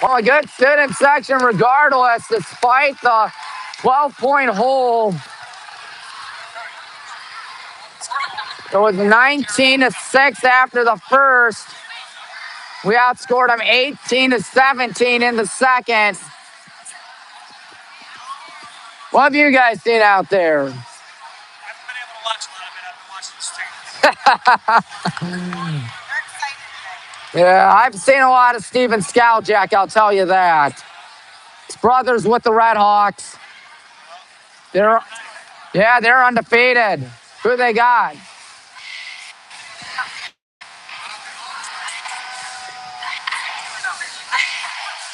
Well, a good student section regardless, despite the 12-point hole. It was 19-6 after the first. We outscored them 18-17 in the second. What have you guys seen out there? I haven't been able to watch a lot of it. I've been watching the stream. Yeah, I've seen a lot of Steven Skowjak, I'll tell you that. His brothers with the Red Hawks. They're undefeated. Who they got?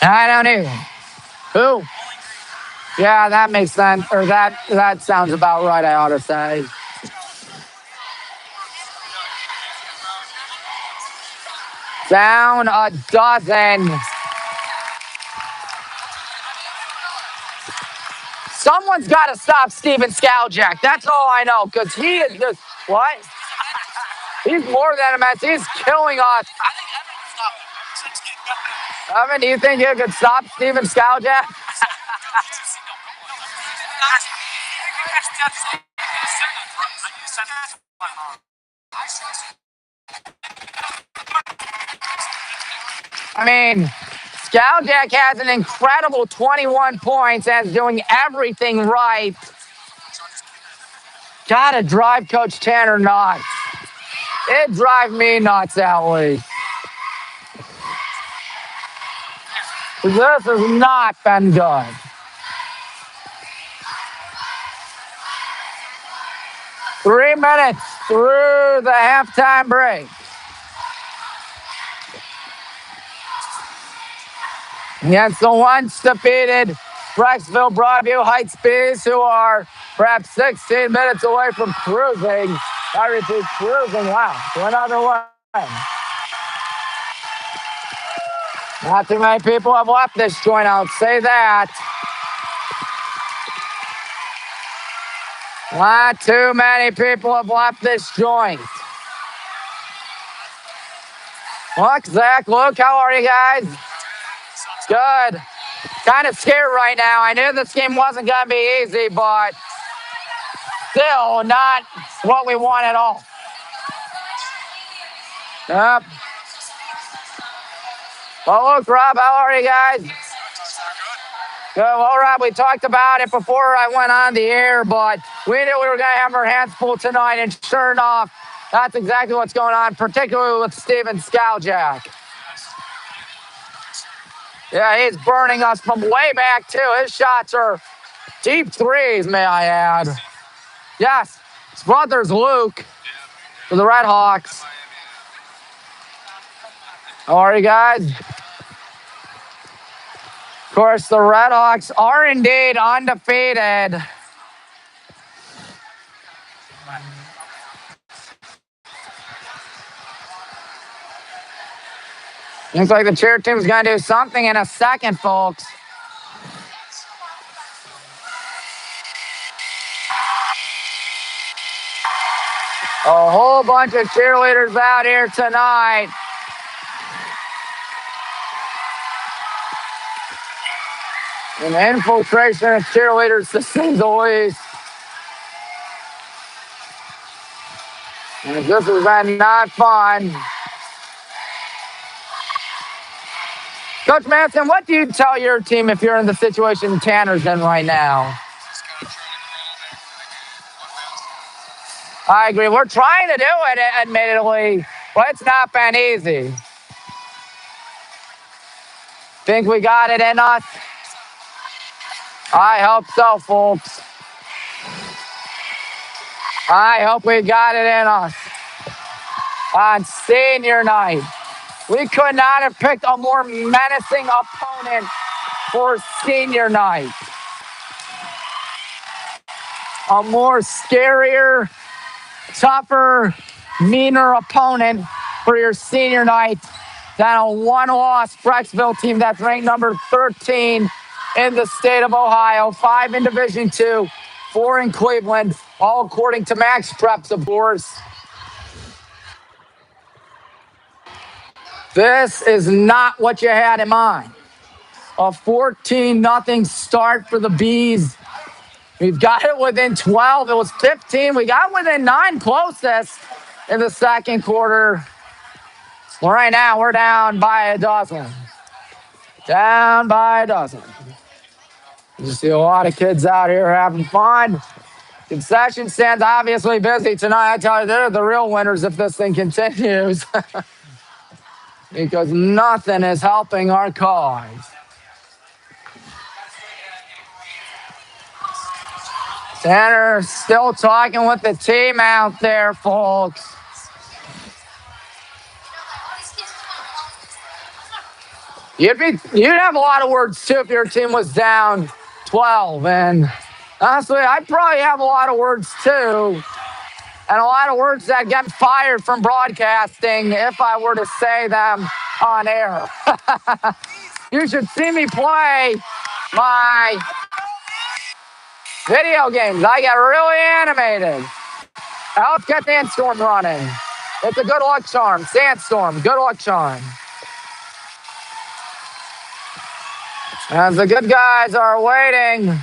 I don't either. Who? Yeah, that makes sense. Or that sounds about right, I ought to say. Down a dozen. Someone's got to stop Steven Skowjak. That's all I know, because he is just, what? He's more than a mess. He's killing us. Evan, do you think you could stop Steven Skowjak? I mean, Skowjak has an incredible 21 points and is doing everything right. Gotta drive Coach Tanner nuts. It drives me nuts, at least. This has not been good. Three minutes through the halftime break. Against the once defeated Brecksville-Broadview Heights Bees, who are perhaps 16 minutes away from cruising. I repeat, cruising, wow, to another one. Not too many people have left this joint, I'll say that. Not too many people have left this joint. Look, Zach, Luke, how are you guys? Good. Kind of scared right now. I knew this game wasn't going to be easy, but still not what we want at all. Yep. Well, look, Rob, how are you guys? Good. Well, Rob, we talked about it before I went on the air, but we knew we were going to have our hands full tonight, and sure enough, that's exactly what's going on, particularly with Steven Skaljak. Yeah, he's burning us from way back, too. His shots are deep threes, may I add. Yes, his brother's Luke for the Red Hawks. How are you guys? Of course, the Red Hawks are indeed undefeated. Looks like the cheer team's going to do something in a second, folks. A whole bunch of cheerleaders out here tonight. An infiltration of cheerleaders, to say the least. And this has been not fun. Coach Manson, what do you tell your team if you're in the situation Tanner's in right now? I agree. We're trying to do it, admittedly, but it's not been easy. Think we got it in us? I hope so, folks. I hope we got it in us. On senior night, we could not have picked a more menacing opponent for senior night. A more scarier, tougher, meaner opponent for your senior night than a one-loss Brecksville team that's ranked number 13 in the state of Ohio, 5 in Division II, 4 in Cleveland, all according to Max Preps, of course. This is not what you had in mind. A 14-0 start for the Bees. We've got it within 12. It was 15. We got within 9 closest in the second quarter. Well, right now, we're down by a dozen. Down by a dozen. You see a lot of kids out here having fun. Concession stand's obviously busy tonight. I tell you, they're the real winners if this thing continues. Because nothing is helping our cause. Tanner still talking with the team out there, folks. You'd have a lot of words, too, if your team was down 12. And honestly, I'd probably have a lot of words, too. And a lot of words that get fired from broadcasting if I were to say them on air. You should see me play my video games. I get really animated. Now let's get Sandstorm running. It's a good luck charm. Sandstorm, good luck charm. As the good guys are waiting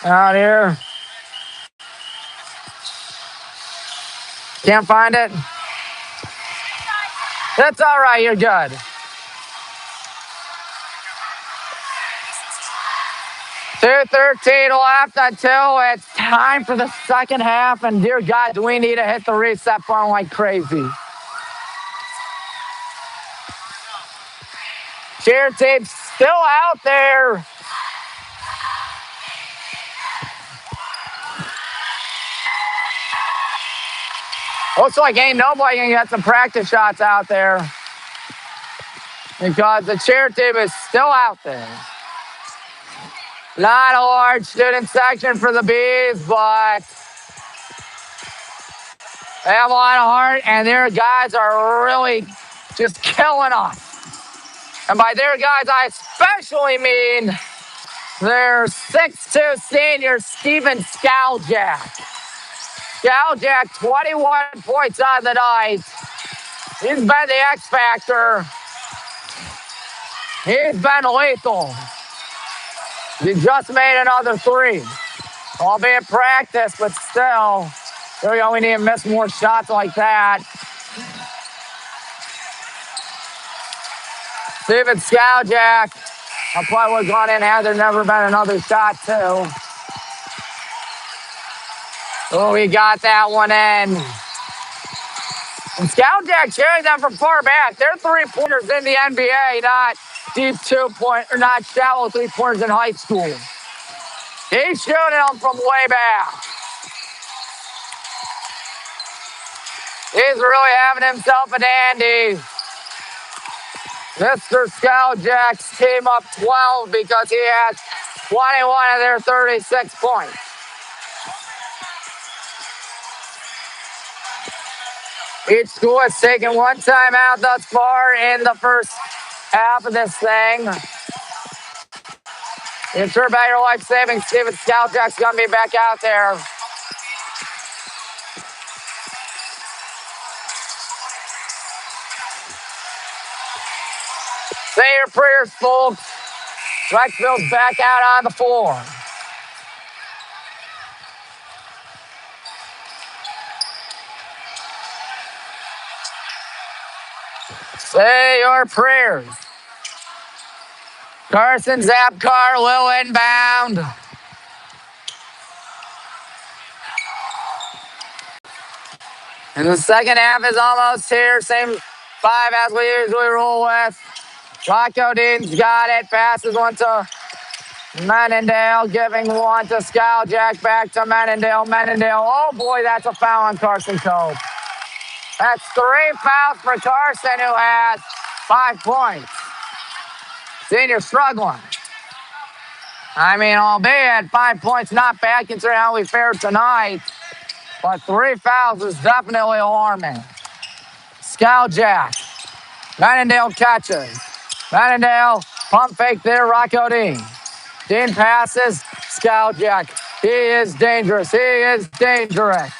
out here. Can't find it? That's all right, you're good. .2:13 left until it's time for the second half, and dear God, do we need to hit the reset button like crazy. Cheer team's still out there. Looks like ain't nobody gonna get some practice shots out there because the cheer team is still out there. Not a large student section for the Bees, but they have a lot of heart, and their guys are really just killing us. And by their guys, I especially mean their 6'2" senior, Steven Skaljak. Skaljak, 21 points on the night. He's been the X factor. He's been lethal. He just made another three. Albeit practice, but still. There we go. We need to miss more shots like that. Steven Skowjak. That play was gone in had there never been another shot, too. Oh, we got that one in. And Skowjak shooting them from far back. They're three-pointers in the NBA, not deep two-point, or not shallow three-pointers in high school. He's shooting them from way back. He's really having himself a dandy. Mr. Skowjak's team up 12 because he has 21 of their 36 points. Each school has taken one timeout thus far in the first half of this thing. Ensure about your life savings. Steven Skowjak's going to be back out there. Say your prayers, folks. Brecksville's back out on the floor. Say your prayers. Carson Zapkar will inbound. And the second half is almost here. Same five as we usually roll with. Rocco Dean's got it. Passes one to Menendale, giving one to Skowjak. Back to Menendale. Menendale. Oh boy, that's a foul on Carson Cove. That's 3 fouls for Carson, who has 5 points. Senior struggling. I mean, albeit 5 points, not bad considering how we fared tonight. But 3 fouls is definitely alarming. Skowjak. Menendale catches. Menendale, pump fake there, Rocco Dean. Dean passes, Skowjak. He is dangerous. He is dangerous.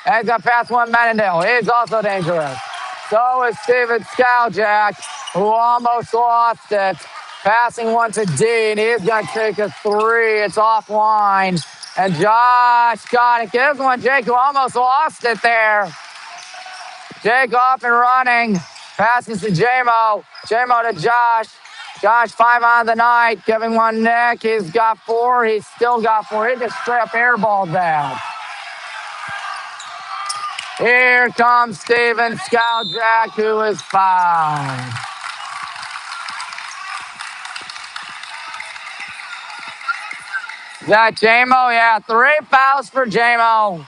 And he's got past one Menendale. He's also dangerous. So is Steven Skowjak, who almost lost it. Passing one to Dean. He's going to take a three. It's offline. And Josh got it. Gives one Jake, who almost lost it there. Jake off and running. Passes to J-Mo. J-Mo to Josh. Josh 5 on the night. Giving one Nick. He's got 4. He's still got 4. He just straight up airballed that. Here comes Steven Skowjak, who is 5. Is that J-Mo? Yeah, 3 fouls for J-Mo.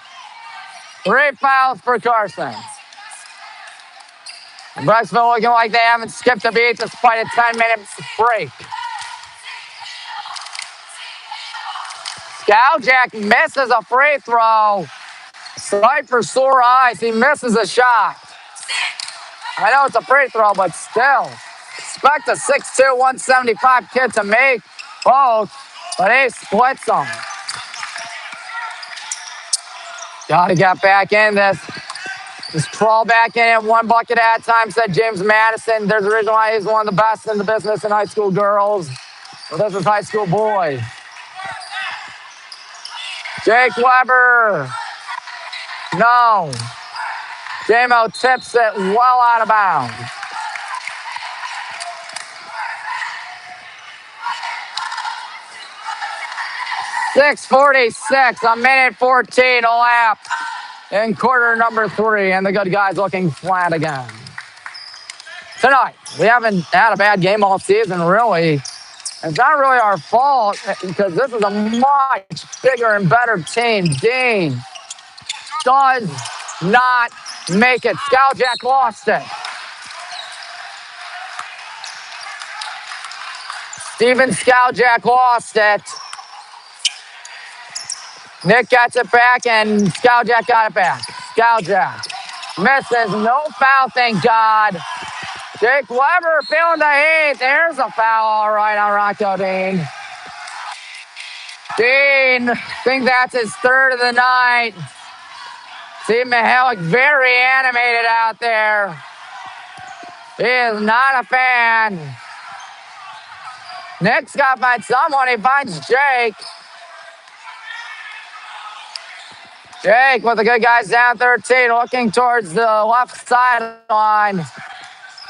3 fouls for Carson. And Brecksville looking like they haven't skipped a beat despite a 10-minute break. Skowjak misses a free throw. Sight for sore eyes. He misses a shot. I know it's a free throw, but still. Expect a 6'2", 175 kid to make both, but he splits them. Gotta get back in this. Just crawl back in it, 1 bucket at a time, said James Madison. There's a reason why he's one of the best in the business in high school girls. Well, this is high school boys. Jake Weber. No. J-Mo tips it well out of bounds. .646, a minute 14 left in quarter number 3, and the good guys looking flat again. Tonight, we haven't had a bad game all season, really. It's not really our fault because this is a much bigger and better team. Dean does not make it. Skowjak lost it. Steven Skowjak lost it. Nick gets it back, and Skowjak got it back. Skowjak misses. No foul, thank God. Jake Weber feeling the heat. There's a foul, all right, on Rocco Dean. Dean, I think that's his 3rd of the night. See Mihalik very animated out there. He is not a fan. Nick's got to find someone. He finds Jake. Jake with the good guys down 13, looking towards the left sideline.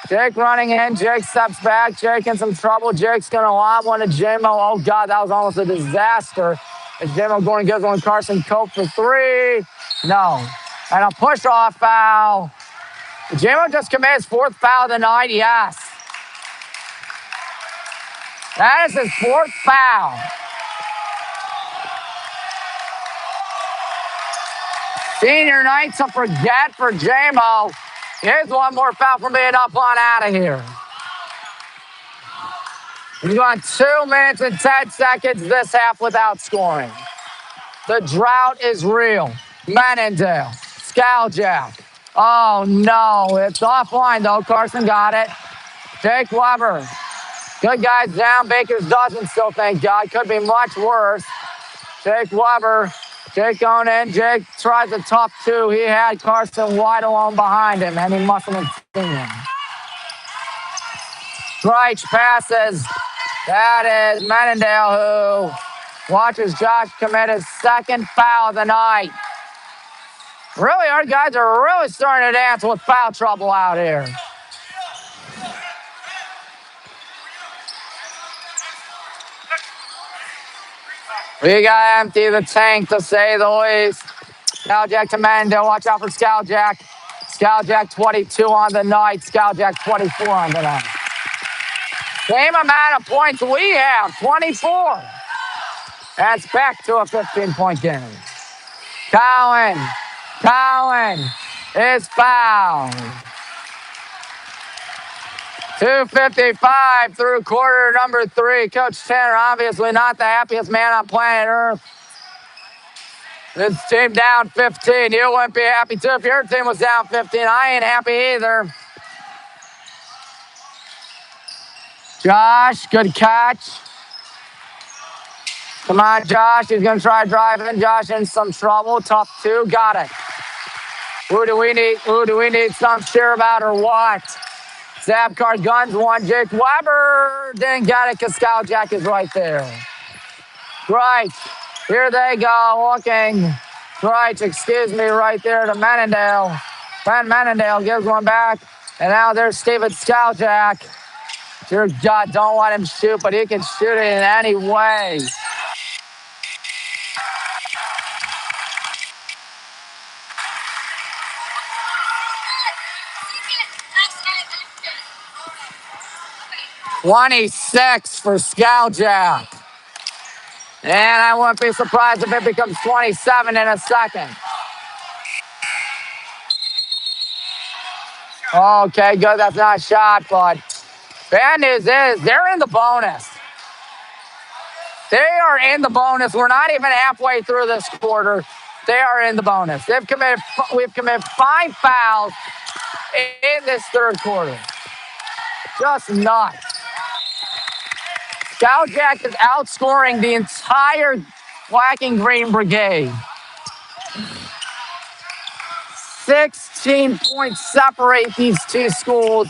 Jake running in. Jake steps back. Jake in some trouble. Jake's going to lob one to J-Mo. Oh, God, that was almost a disaster. Is J-Mo going to give one Carson Cope for three? No. And a push-off foul. J-Mo just committed his fourth foul of the night. Yes. That is his fourth foul. Senior night to forget for J-Mo. Here's one more foul from being up on out of here. We've gone 2 minutes and 10 seconds this half without scoring. The drought is real. Menendale, Skaljack. Oh, no. It's offline, though. Carson got it. Jake Weber. Good guys down. Baker's doesn't still, thank God. Could be much worse. Jake Weber. Jake going in. Jake tries a tough two. He had Carson wide alone behind him, and he mustn't have seen him. Reich passes. That is Menendale, who watches Josh commit his second foul of the night. Really, our guys are really starting to dance with foul trouble out here. We got to empty the tank, to say the least. Skaljack to Menendale. Watch out for Skaljack. Skaljack 22 on the night. Skaljack 24 on the night. Same amount of points we have, 24. That's back to a 15-point game. Cowan is fouled. 2:55 through quarter number 3. Coach Tanner, obviously not the happiest man on planet Earth. This team down 15. You wouldn't be happy too if your team was down 15. I ain't happy either. Josh, good catch. Come on, Josh. He's going to try driving. Josh in some trouble. Tough two. Got it. Who do we need some sure about or what? Zabkar guns one. Jake Weber didn't get it because Skaljack is right there. Right. Here they go. Looking. Right. Excuse me. Right there to Menendale. Ben Menendale gives one back. And now there's Steven Skaljack. Dear God, don't let him shoot, but he can shoot it in any way. $26 for Skaljack. And I wouldn't be surprised if it becomes 27 in a second. Okay, good. That's not a shot, but bad news is they're in the bonus. They are in the bonus. We're not even halfway through this quarter. They are in the bonus. We've committed 5 fouls in this third quarter. Just nuts. Skaljack is outscoring the entire Black and Green Brigade. 16 points separate these two schools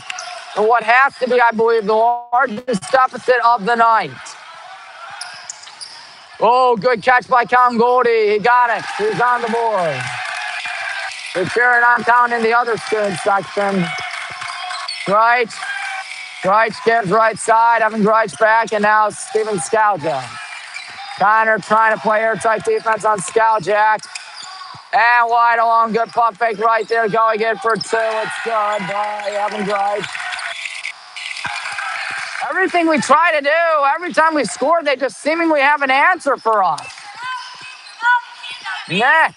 in what has to be, I believe, the largest deficit of the night. Oh, good catch by Cam Goldie. He got it. He's on the board. They're cheering on down in the other student section. Right. Greich gives right side. Evan Greich back, and now Steven Skaljack. Connor trying to play airtight defense on Skaljack. And wide along, good pump fake right there, going in for 2. It's good by Evan Greich. Everything we try to do, every time we score, they just seemingly have an answer for us. Nick.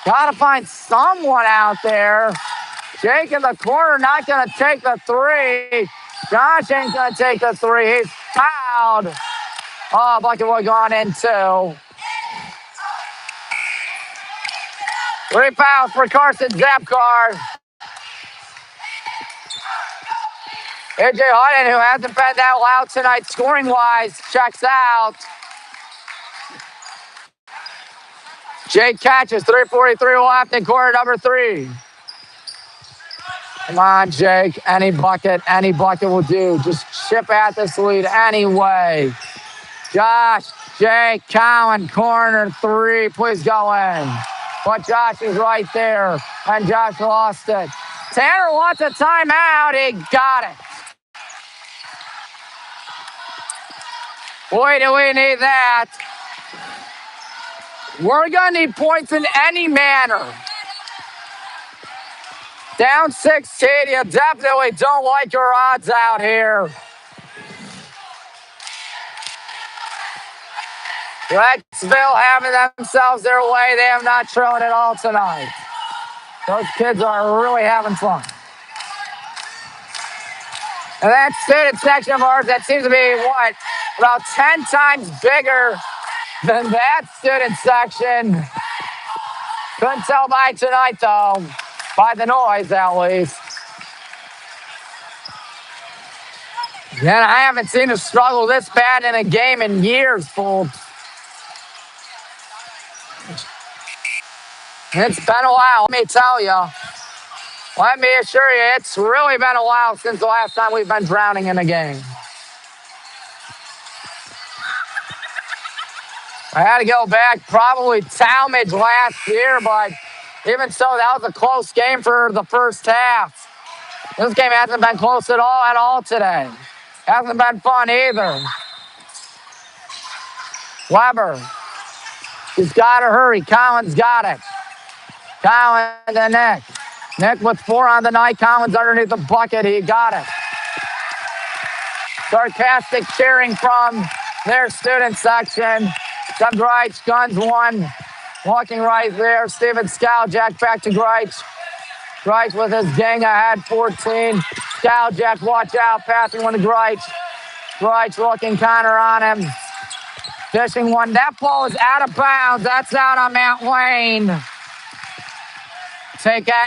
Gotta find someone out there. Jake in the corner, not gonna take the 3. Josh ain't gonna take the 3. He's fouled. Oh, bucket boy gone in 2. 3 fouls for Carson Zabkar. AJ Hutton, who hasn't been that loud tonight scoring-wise, checks out. Jake catches, 3:43 left in quarter number 3. Come on, Jake. Any bucket will do. Just chip at this lead anyway. Josh, Jake, Cowan, corner three. Please go in. But Josh is right there, and Josh lost it. Tanner wants a timeout. He got it. Boy, do we need that. We're going to need points in any manner. Down 16, you definitely don't like your odds out here. Brecksville having themselves their way. They have not shown it all tonight. Those kids are really having fun. And that student section of ours, that seems to be, what, about 10 times bigger than that student section. Couldn't tell by tonight, though. By the noise, at least. Yeah, I haven't seen a struggle this bad in a game in years, folks. It's been a while, let me tell you. Let me assure you, it's really been a while since the last time we've been drowning in a game. I had to go back probably Talmadge last year, but even so, that was a close game for the first half. This game hasn't been close at all today. Hasn't been fun either. Weber. He's got to hurry. Collins got it. Collins to Nick. Nick with 4 on the night. Collins underneath the bucket. He got it. Sarcastic cheering from their student section. Greich, guns one. Walking right there. Steven Skowjak back to Greich. Greich with his gang ahead, 14. Skowjak, watch out. Passing one to Greich. Greich looking Connor on him. Fishing one. That ball is out of bounds. That's out on Mount Wayne.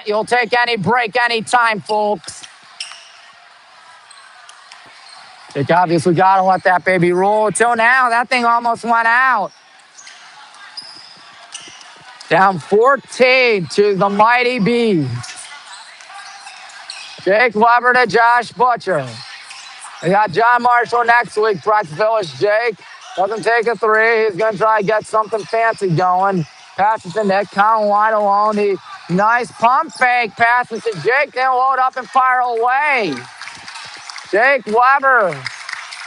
You'll take any break anytime, folks. Jake obviously got to let that baby roll. Till now, that thing almost went out. Down 14 to the Mighty Bees. Jake Weber to Josh Butcher. We got John Marshall next week. Brecksville is Jake. Doesn't take a three. He's going to try to get something fancy going. Passes to Nick. Colin wide alone. Nice pump fake. Passes to Jake. Then load up and fire away. Jake Weber.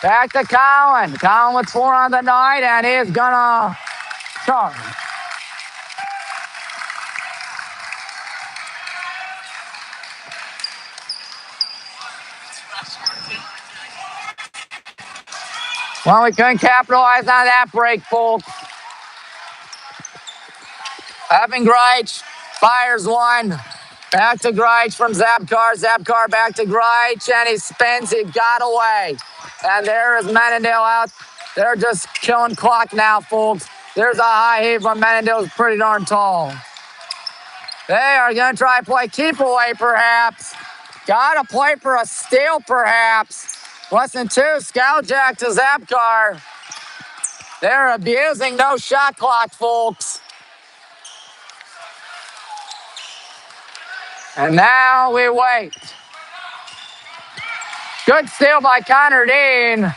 Back to Colin. Colin with 4 on the night, and he's going to charge. Well, we couldn't capitalize on that break, folks. Evan Greich fires one. Back to Greich from Zabkar. Zabkar back to Greich, and he spins. He got away. And there is Menendale out. They're just killing clock now, folks. There's a high heave, but Menendale's pretty darn tall. They are going to try to play keep away, perhaps. Got to play for a steal, perhaps. Less than 2. Skowjak to Zabkar. They're abusing no shot clock, folks. And now we wait. Good steal by Connor Dean.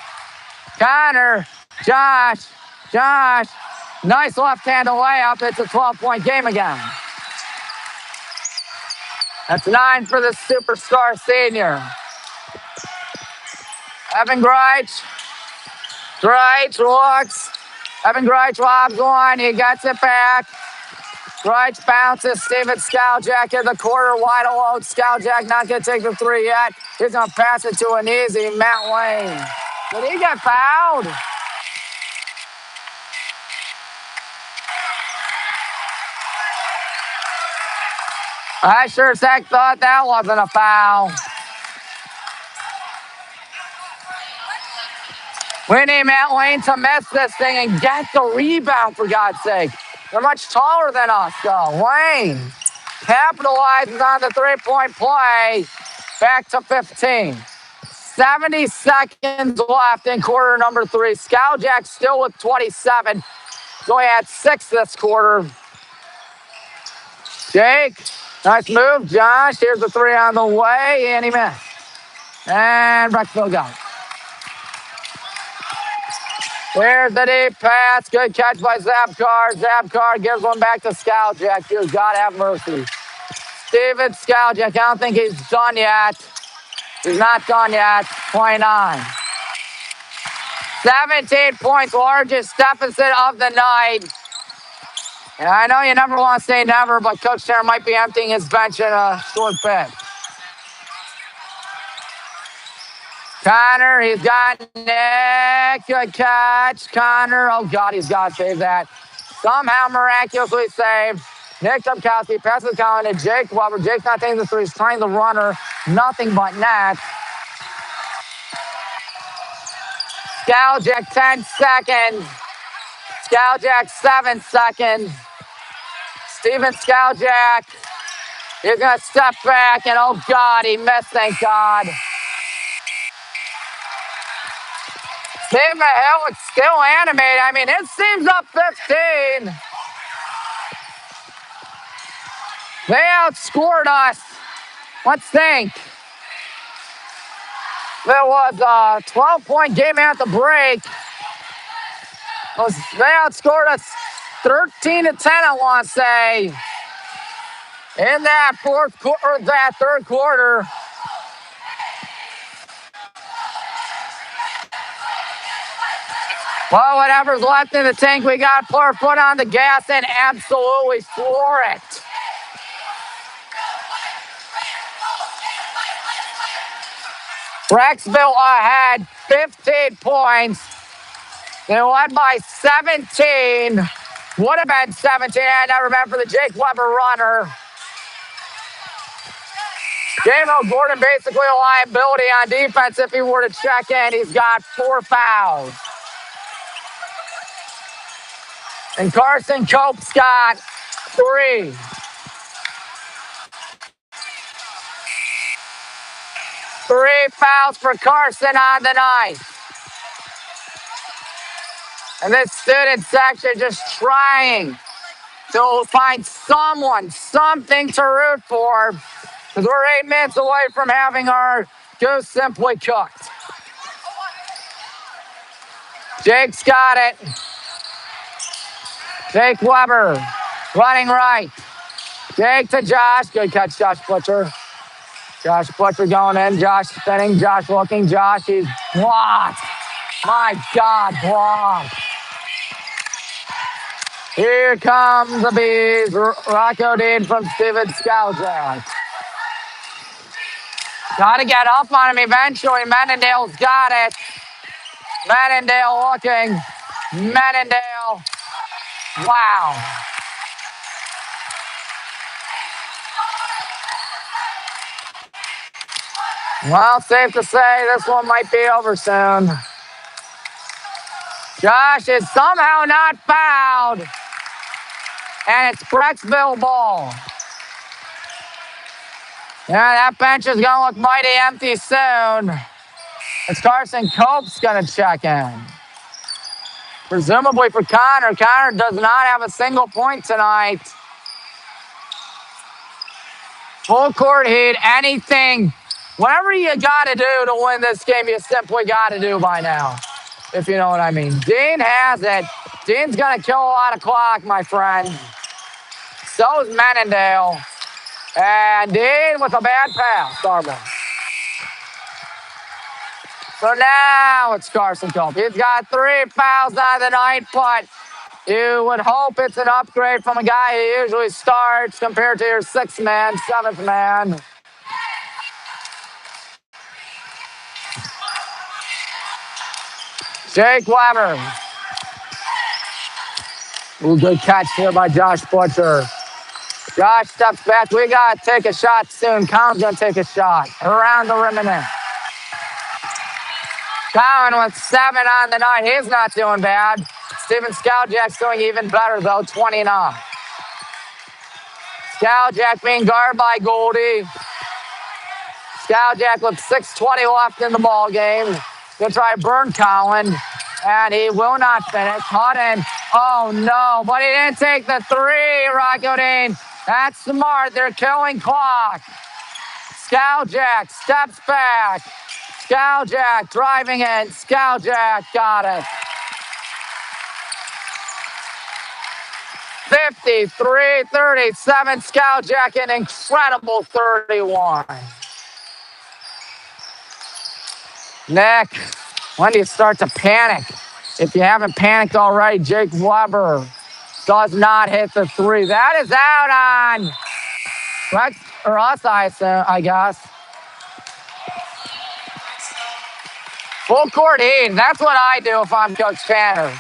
Connor, Josh. Nice left-handed layup. It's a 12-point game again. That's 9 for the superstar senior. Evan Greich. Greich looks. Evan Greich lobs one. He gets it back. Greich bounces. Steven Skowjak in the corner. Wide alone. Skowjak not going to take the three yet. He's going to pass it to an easy Matt Wayne. Did he get fouled? I sure as heck thought that wasn't a foul. We need Matt Wayne to miss this thing and get the rebound, for God's sake. They're much taller than us, though. Wayne capitalizes on the three-point play. Back to 15. 70 seconds left in quarter number 3. Skowjak still with 27. He's only had 6 this quarter. Jake Nice move, Josh. Here's the three on the way, and he missed. And Brecksville got it. There's the deep pass. Good catch by Zapkar. Zapkar gives one back to Skowjak. Dear God, have mercy. Steven Skowjak, I don't think he's done yet. He's not done yet. 29. 17 points, largest deficit of the night. And I know you never want to say never, but Coach Tanner might be emptying his bench in a short bit. Connor, he's got Nick. Good catch. Connor, oh God, he's got to save that. Somehow miraculously saved. Nick Dubkowski passes down to Jake Weber. Jake's not taking the three. He's trying the runner. Nothing but net. Skowjak, 10 seconds. Skowjak, 7 seconds. Steven Skowjak. He's going to step back, and oh God, he missed, thank God. Steve Hill is still animated. I mean, his team's up 15. They outscored us. Let's think. There was a 12-point game at the break. They outscored us 13-10, I want to say, in that third quarter. Well, whatever's left in the tank, we got to put our foot on the gas and absolutely floor it. Brecksville ahead, 15 points. They led by 17. Would have been 17. I never meant for the Jake Weber runner. J-Mo Gordon basically a liability on defense if he were to check in. He's got 4 fouls. And Carson Cope's got 3. Three fouls for Carson on the night. And this student section just trying to find something to root for, because we're 8 minutes away from having our goose simply cooked. Jake's got it. Jake Weber running right. Jake to Josh. Good catch, Josh Butcher. Josh Butcher going in. Josh spinning. Josh looking. Josh, he's blocked. My God, blocked. Here comes the bees. Rocco Dean from Steven Skowjak. Got to get up on him eventually. Menendale's got it. Menendale looking. Menendale. Wow. Well, safe to say this one might be over soon. Josh is somehow not fouled. And it's Brecksville ball. Yeah, that bench is going to look mighty empty soon. It's Carson Cope's going to check in. Presumably for Connor. Connor does not have a single point tonight. Full court heat, anything. Whatever you got to do to win this game, you simply got to do by now, if you know what I mean. Dean has it. Dean's going to kill a lot of clock, my friend. So is Menendale. And Dean with a bad pass. Starman. So now it's Carson Cope. He's got 3 fouls on the night, but you would hope it's an upgrade from a guy who usually starts compared to your 6th man, 7th man. Jake Weber. Ooh, good catch here by Josh Butcher. Josh steps back. We got to take a shot soon. Cowan's going to take a shot. Around the rim and in. Cowan with 7 on the night. He's not doing bad. Steven Skowjak's doing even better, though, 29. Skowjak being guarded by Goldie. Skowjak with 6:20 left in the ball game. Gonna try to burn Cowan, and he will not finish. Hutton, oh no, but he didn't take the 3, Rocco Dean. That's smart. They're killing clock. Skowjak steps back. Skowjak driving in. Skowjak got it. 53-37. Skowjak an incredible 31. Nick, when do you start to panic? If you haven't panicked already, Jake Weber does not hit the three. That is out on Rex or us, I guess. Full court heat. That's what I do if I'm Coach Tanner.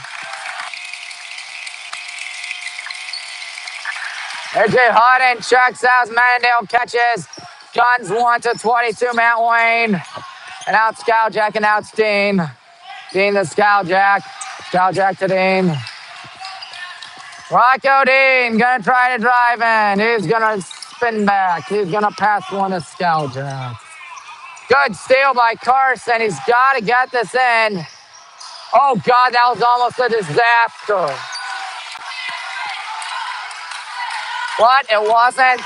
AJ Hutton checks out. Mannendale catches. Guns 1 to 22. Matt Wayne. And out Skowjak and out Steen. Dean to Skowjak. Skowjak to Dean. Rocco Dean gonna try to drive in. He's gonna spin back. He's gonna pass one to Skowjak. Good steal by Carson. He's got to get this in. Oh, God, that was almost a disaster. But it wasn't.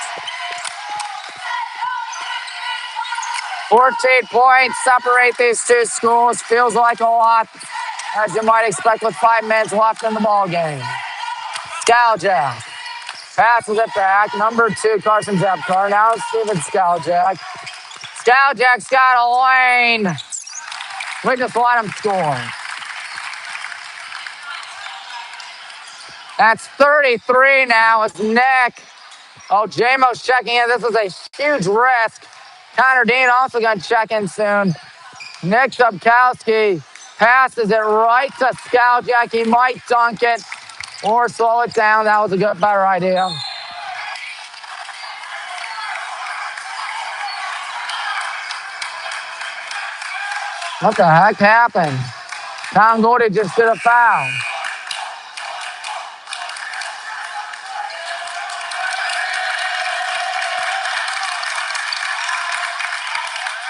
14 points separate these two schools. Feels like a lot, as you might expect with 5 minutes left in the ballgame. Skowjak passes it back. Number 2, Carson Zepkar. Now Steven Skowjak. Skowjak's got a lane. We just let him score. That's 33 now. It's Nick. Oh, Jamo's checking in. This is a huge risk. Connor Dean also going to check in soon. Nick Shubkowski passes it right to Skowjak. He might dunk it or slow it down. That was a better idea. What the heck happened? Tom Gordy just did a foul.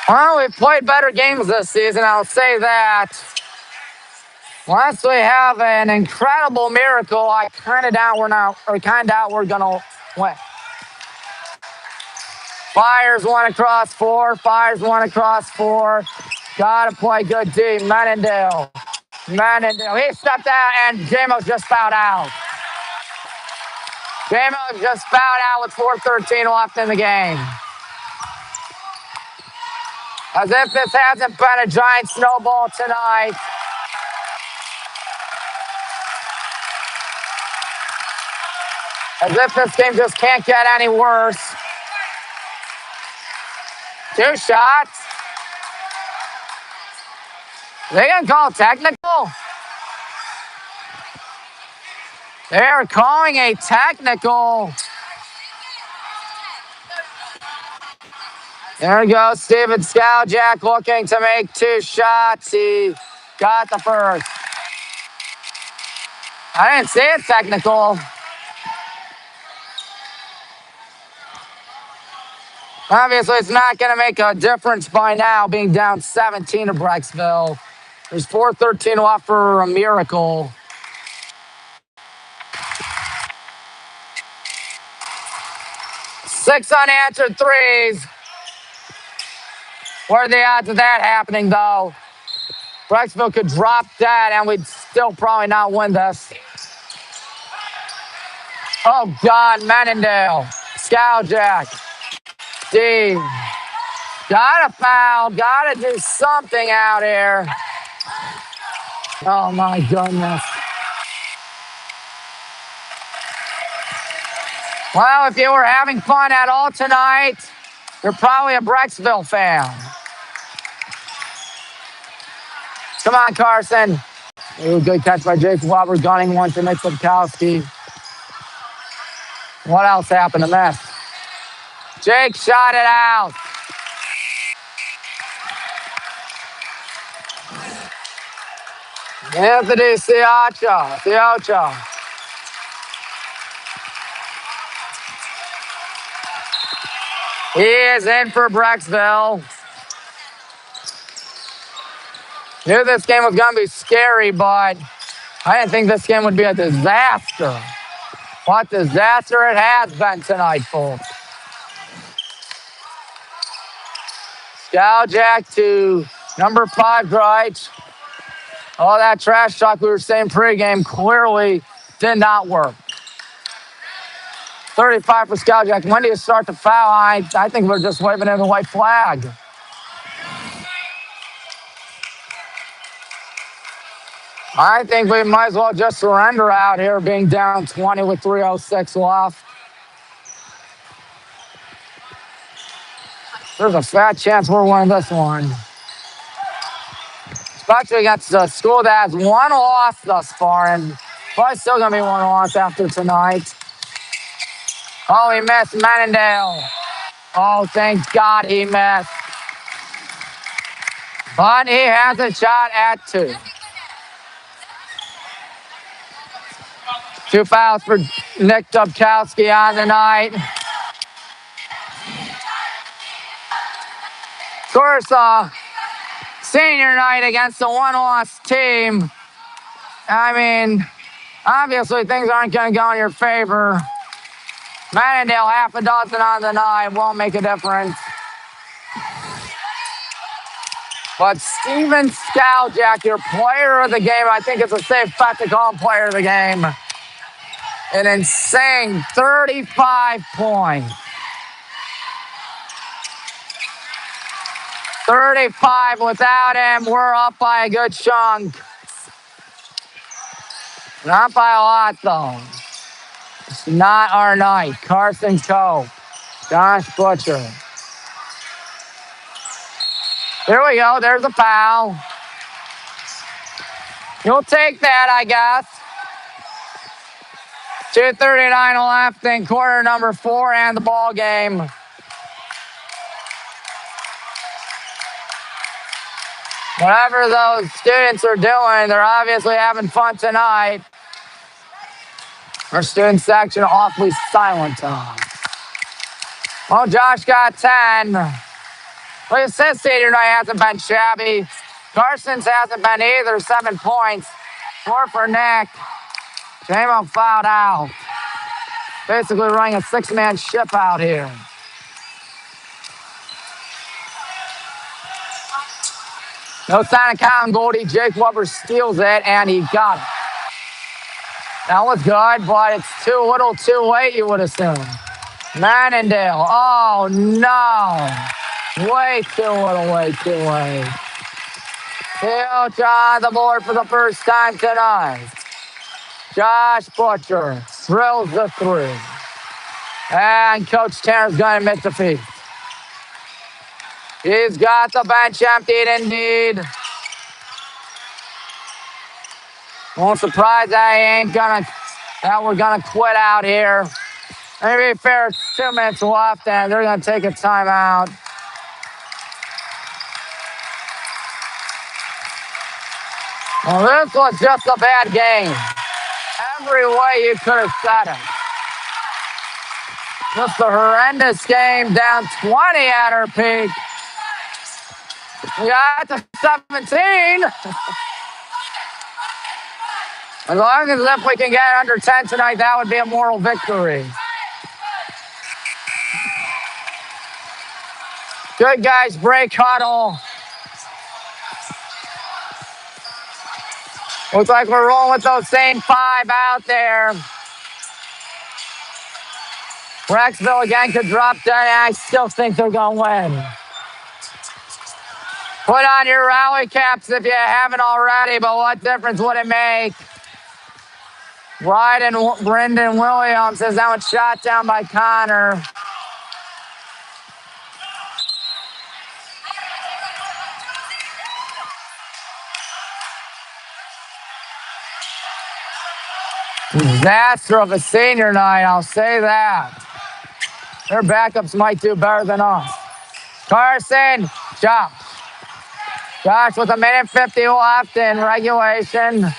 Well, we've played better games this season, I'll say that. Unless we have an incredible miracle, I kind of doubt we're going to win. Fires 1 across 4. Fires 1 across 4. Got to play good D. Mannendale. He stepped out, and Jamo just fouled out. Jamo just fouled out with 4:13 left in the game. As if this hasn't been a giant snowball tonight. As if this game just can't get any worse. 2 shots. They gonna call technical? They're calling a technical. There goes Steven Skowjak looking to make 2 shots. He got the first. I didn't see it technical. Obviously, it's not going to make a difference by now, being down 17 to Brecksville. There's 4:13 left for a miracle. Six unanswered threes. What are the odds of that happening, though? Brecksville could drop that, and we'd still probably not win this. Oh, God, Mannendale. Skowjak. D. Gotta foul. Gotta do something out here. Oh, my goodness. Well, if you were having fun at all tonight, you're probably a Brecksville fan. Come on, Carson. Ooh, good catch by Jake Weber, gunning one to Nick Shubkowski. What else happened to this? Jake shot it out. Anthony Siocha. He is in for Brecksville. Knew this game was going to be scary, but I didn't think this game would be a disaster. What disaster it has been tonight, folks. Skowjack to number 5 Greitz. All that trash talk we were saying pregame clearly did not work. 35 for Skowjack. When do you start the foul? I think we're just waving in the white flag. I think we might as well just surrender out here, being down 20 with 3:06 left. There's a fat chance we're winning this one. Especially against a school that has one loss thus far, and probably still going to be one loss after tonight. Oh, he missed Menendale. Oh, thank God he missed. But he has a shot at 2. 2 fouls for Nick Dubkowski on the night. Of course, senior night against a one-loss team. I mean, obviously things aren't going to go in your favor. Menendale, half a dozen on the night, won't make a difference. But Steven Skowjack, your player of the game, I think it's a safe bet to call him player of the game. An insane 35 points. 35 without him. We're up by a good chunk. Not by a lot, though. It's not our night. Carson Cope. Josh Butcher. Here we go. There's a foul. You'll take that, I guess. 2:39 left in quarter number 4 and the ball game. Whatever those students are doing, they're obviously having fun tonight. Our student section awfully silent tonight. Well, Josh got 10. Well, his senior night hasn't been shabby. Carson's hasn't been either. 7 points. 4 for Nick. J-Mo fouled out. Basically running a 6-man ship out here. No sign of counting Goldie. Jake Weber steals it, and he got it. That was good, but it's too little too late, you would assume. Menendale. Oh, no. Way too little, way too late. Filch on the board for the first time tonight. Josh Butcher drills the 3. And Coach Tanner's going to admit defeat. He's got the bench emptied indeed. Won't surprise that we're gonna quit out here. Maybe fair, it's 2 minutes left, and they're gonna take a timeout. Well, this was just a bad game. Every way you could have said it. Just a horrendous game, down 20 at our peak. We got to 17. As long as if we can get under 10 tonight, that would be a moral victory. Good guys, break huddle. Looks like we're rolling with those same 5 out there. Brecksville again could drop down. I still think they're going to win. Put on your rally caps if you haven't already, but what difference would it make? Bryden Brendan Williams is now shot down by Connor. Disaster of a senior night, I'll say that. Their backups might do better than us. Carson, jump. Josh with 1:50 left in regulation.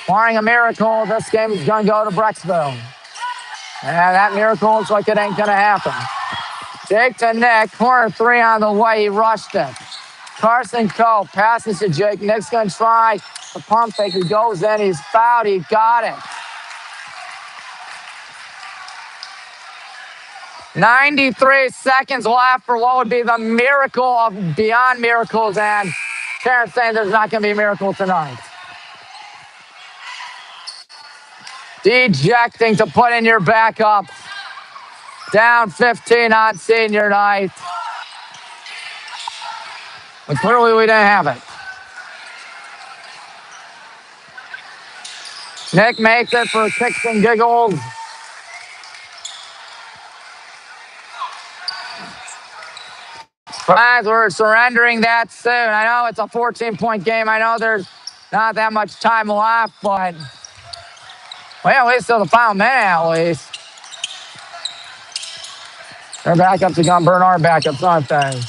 Barring a miracle, this game is going to go to Brecksville. And that miracle looks like it ain't going to happen. Jake to Nick, corner 3 on the way. He rushed it. Carson Cope passes to Jake. Nick's going to try the pump fake. He goes in. He's fouled. He got it. 93 seconds left for what would be the miracle of beyond miracles, and Karen's saying there's not going to be a miracle tonight. Dejecting to put in your backup. Down 15 on senior night. But clearly we didn't have it. Nick makes it for kicks and giggles. Guys, we're surrendering that soon. I know it's a 14-point game. I know there's not that much time left, but well, at least till the final minute, at least. Their backups are going to burn our backups, aren't they?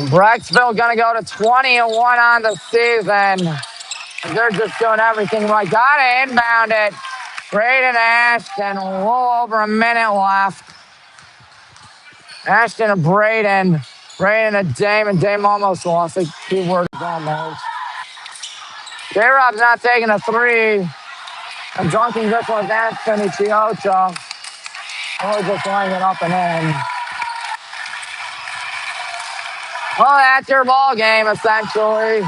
Brecksville going to go to 20-1 on the season. They're just doing everything right. Got to inbound it. Braden Ashton, a little over a minute left. Ashton and Braden. Braden and Dame, and Dame almost lost. Like 2 words almost. J-Rob's not taking a 3. I'm dunking this one with Anthony Chiocha. Or just laying it up and in. Well, that's your ball game, essentially.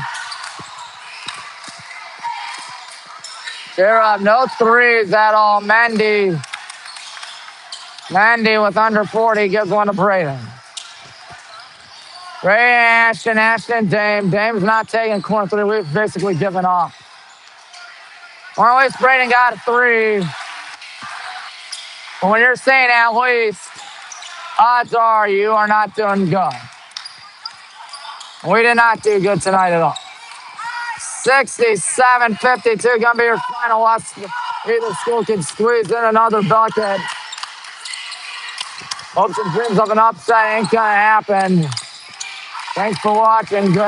J-Rob, no 3s at all. Mendy with under 40 gives one to Braden. Braden, Ashton, Dame. Dame's not taking corner 3. We've basically given up. Or at least Braden got a 3. But when you're saying at least, odds are you are not doing good. We did not do good tonight at all. 67-52, gonna be your final loss. Either school can squeeze in another bucket. Hopes and dreams of an upset ain't gonna happen. Thanks for watching. Good night.